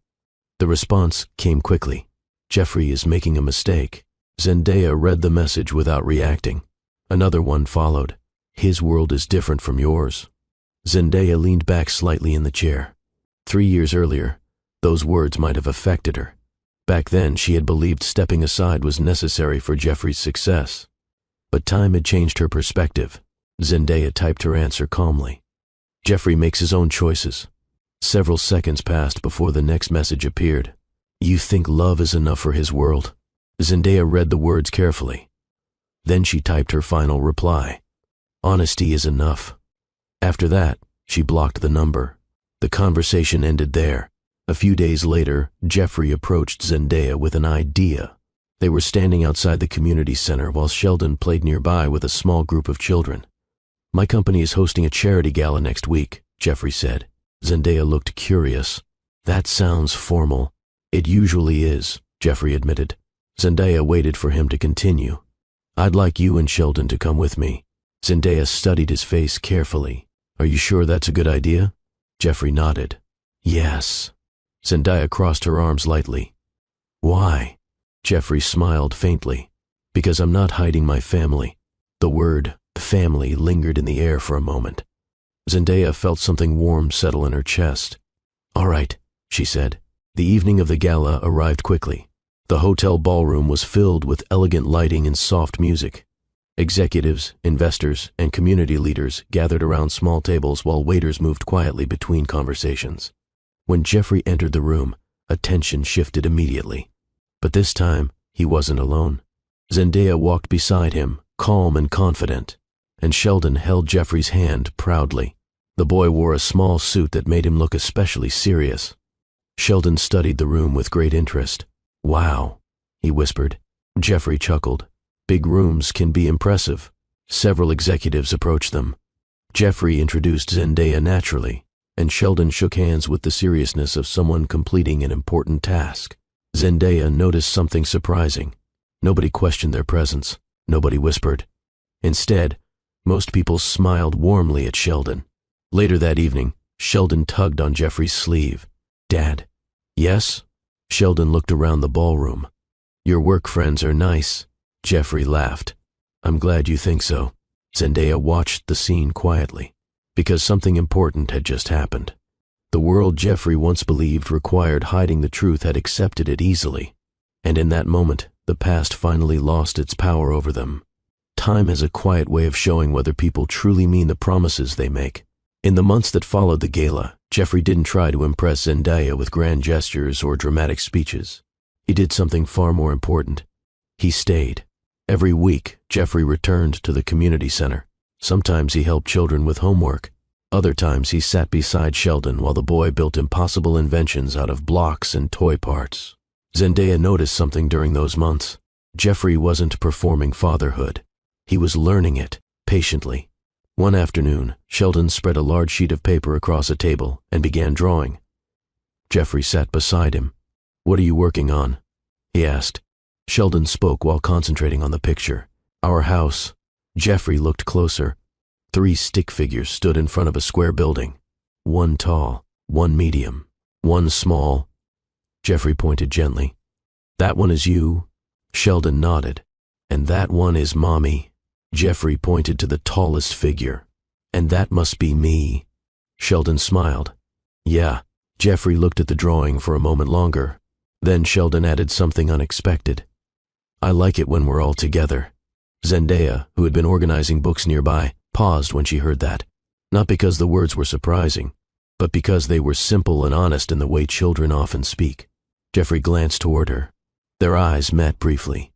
The response came quickly. Jeffrey is making a mistake. Zenaia read the message without reacting. Another one followed. His world is different from yours. Zenaia leaned back slightly in the chair. 3 years earlier, those words might have affected her. Back then, she had believed stepping aside was necessary for Jeffrey's success. But time had changed her perspective. Zenaia typed her answer calmly. Jeffrey makes his own choices. Several seconds passed before the next message appeared. You think love is enough for his world? Zendaya read the words carefully. Then she typed her final reply. Honesty is enough. After that, she blocked the number. The conversation ended there. A few days later, Jeffrey approached Zendaya with an idea. They were standing outside the community center while Sheldon played nearby with a small group of children. My company is hosting a charity gala next week, Jeffrey said. Zendaya looked curious. That sounds formal. It usually is, Jeffrey admitted. Zendaya waited for him to continue. I'd like you and Sheldon to come with me. Zendaya studied his face carefully. Are you sure that's a good idea? Jeffrey nodded. Yes. Zendaya crossed her arms lightly. Why? Jeffrey smiled faintly. Because I'm not hiding my family. The word family lingered in the air for a moment. Zendaya felt something warm settle in her chest. All right, she said. The evening of the gala arrived quickly. The hotel ballroom was filled with elegant lighting and soft music. Executives, investors, and community leaders gathered around small tables while waiters moved quietly between conversations. When Jeffrey entered the room, attention shifted immediately. But this time, he wasn't alone. Zendaya walked beside him, calm and confident, and Sheldon held Jeffrey's hand proudly. The boy wore a small suit that made him look especially serious. Sheldon studied the room with great interest. Wow, he whispered. Jeffrey chuckled. Big rooms can be impressive. Several executives approached them. Jeffrey introduced Zendaya naturally, and Sheldon shook hands with the seriousness of someone completing an important task. Zendaya noticed something surprising. Nobody questioned their presence. Nobody whispered. Instead, most people smiled warmly at Sheldon. Later that evening, Sheldon tugged on Jeffrey's sleeve. Dad. Yes? Sheldon looked around the ballroom. Your work friends are nice. Jeffrey laughed. I'm glad you think so. Zendaya watched the scene quietly, because something important had just happened. The world Jeffrey once believed required hiding the truth had accepted it easily, and in that moment, the past finally lost its power over them. Time has a quiet way of showing whether people truly mean the promises they make. In the months that followed the gala, Jeffrey didn't try to impress Zendaya with grand gestures or dramatic speeches. He did something far more important. He stayed. Every week, Jeffrey returned to the community center. Sometimes he helped children with homework. Other times he sat beside Sheldon while the boy built impossible inventions out of blocks and toy parts. Zendaya noticed something during those months. Jeffrey wasn't performing fatherhood. He was learning it, patiently. One afternoon, Sheldon spread a large sheet of paper across a table and began drawing. Jeffrey sat beside him. What are you working on? He asked. Sheldon spoke while concentrating on the picture. Our house. Jeffrey looked closer. 3 stick figures stood in front of a square building. 1 tall, 1 medium, 1 small. Jeffrey pointed gently. That one is you? Sheldon nodded. And that one is Mommy. Jeffrey pointed to the tallest figure. And that must be me. Sheldon smiled. Yeah. Jeffrey looked at the drawing for a moment longer. Then Sheldon added something unexpected. I like it when we're all together. Zendaya, who had been organizing books nearby, paused when she heard that. Not because the words were surprising, but because they were simple and honest in the way children often speak. Jeffrey glanced toward her. Their eyes met briefly.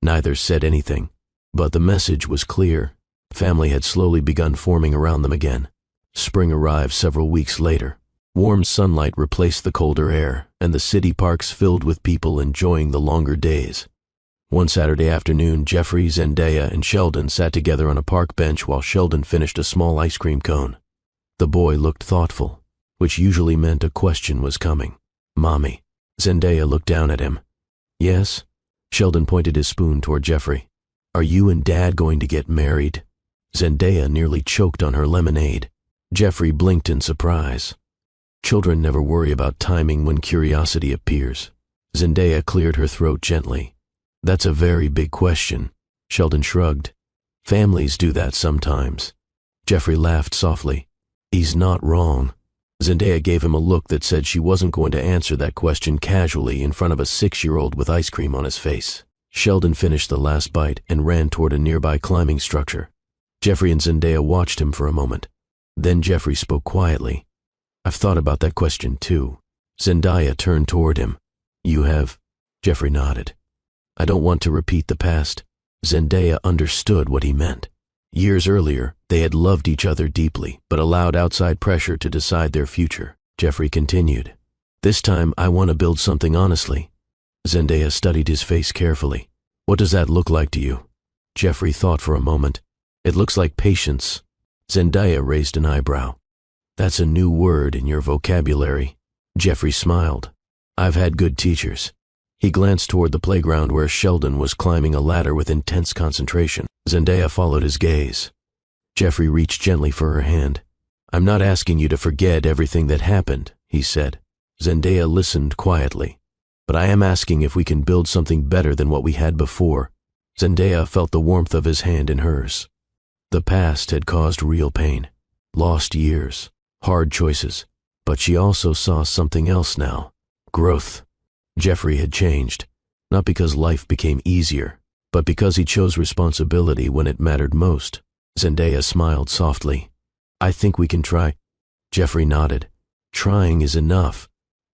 Neither said anything, but the message was clear. Family had slowly begun forming around them again. Spring arrived several weeks later. Warm sunlight replaced the colder air, and the city parks filled with people enjoying the longer days. One Saturday afternoon, Jeffrey, Zendaya, and Sheldon sat together on a park bench while Sheldon finished a small ice cream cone. The boy looked thoughtful, which usually meant a question was coming. Mommy. Zendaya looked down at him. Yes? Sheldon pointed his spoon toward Jeffrey. Are you and Dad going to get married? Zendaya nearly choked on her lemonade. Jeffrey blinked in surprise. Children never worry about timing when curiosity appears. Zendaya cleared her throat gently. That's a very big question. Sheldon shrugged. Families do that sometimes. Jeffrey laughed softly. He's not wrong. Zendaya gave him a look that said she wasn't going to answer that question casually in front of a 6-year-old with ice cream on his face. Sheldon finished the last bite and ran toward a nearby climbing structure. Jeffrey and Zendaya watched him for a moment. Then Jeffrey spoke quietly. I've thought about that question too. Zenaia turned toward him. You have? Jeffrey nodded. I don't want to repeat the past. Zenaia understood what he meant. Years earlier, they had loved each other deeply, but allowed outside pressure to decide their future. Jeffrey continued. This time, I want to build something honestly. Zenaia studied his face carefully. What does that look like to you? Jeffrey thought for a moment. It looks like patience. Zenaia raised an eyebrow. That's a new word in your vocabulary. Jeffrey smiled. I've had good teachers. He glanced toward the playground where Sheldon was climbing a ladder with intense concentration. Zenaia followed his gaze. Jeffrey reached gently for her hand. I'm not asking you to forget everything that happened, he said. Zenaia listened quietly. But I am asking if we can build something better than what we had before. Zenaia felt the warmth of his hand in hers. The past had caused real pain, lost years, hard choices, but she also saw something else now, growth. Jeffrey had changed, not because life became easier, but because he chose responsibility when it mattered most. Zenaia smiled softly. I think we can try. Jeffrey nodded. Trying is enough.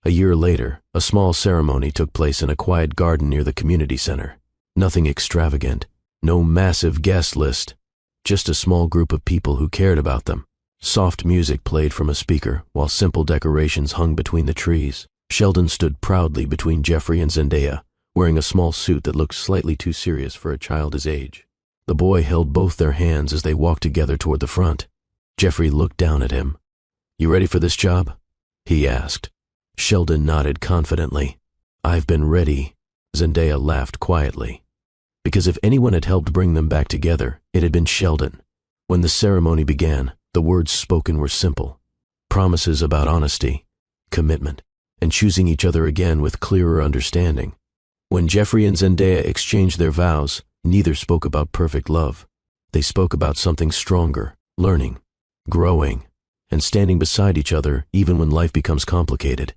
A year later, a small ceremony took place in a quiet garden near the community center. Nothing extravagant, no massive guest list, just a small group of people who cared about them. Soft music played from a speaker, while simple decorations hung between the trees. Sheldon stood proudly between Jeffrey and Zenaia, wearing a small suit that looked slightly too serious for a child his age. The boy held both their hands as they walked together toward the front. Jeffrey looked down at him. You ready for this job? He asked. Sheldon nodded confidently. I've been ready. Zenaia laughed quietly. Because if anyone had helped bring them back together, it had been Sheldon. When the ceremony began, the words spoken were simple. Promises about honesty, commitment, and choosing each other again with clearer understanding. When Jeffrey and Zenaia exchanged their vows, neither spoke about perfect love. They spoke about something stronger, learning, growing, and standing beside each other even when life becomes complicated.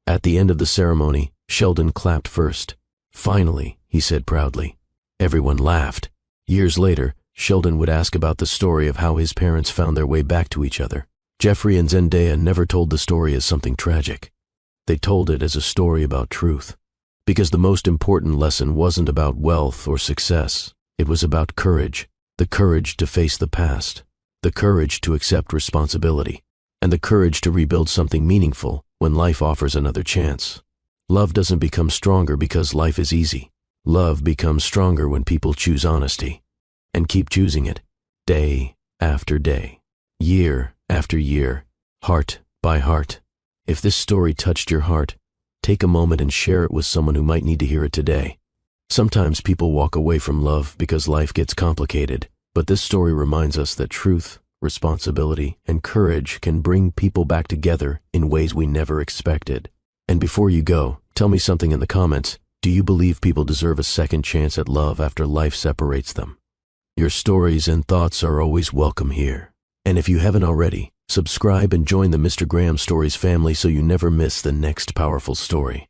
At the end of the ceremony, Sheldon clapped first. Finally, he said proudly. Everyone laughed. Years later, Sheldon would ask about the story of how his parents found their way back to each other. Jeffrey and Zenaia never told the story as something tragic. They told it as a story about truth. Because the most important lesson wasn't about wealth or success. It was about courage. The courage to face the past. The courage to accept responsibility. And the courage to rebuild something meaningful when life offers another chance. Love doesn't become stronger because life is easy. Love becomes stronger when people choose honesty. And keep choosing it. Day after day. Year after year. Heart by heart. If this story touched your heart, take a moment and share it with someone who might need to hear it today. Sometimes people walk away from love because life gets complicated, but this story reminds us that truth, responsibility, and courage can bring people back together in ways we never expected. And before you go, tell me something in the comments. Do you believe people deserve a second chance at love after life separates them? Your stories and thoughts are always welcome here. And if you haven't already, subscribe and join the Mr. Graham Stories family so you never miss the next powerful story.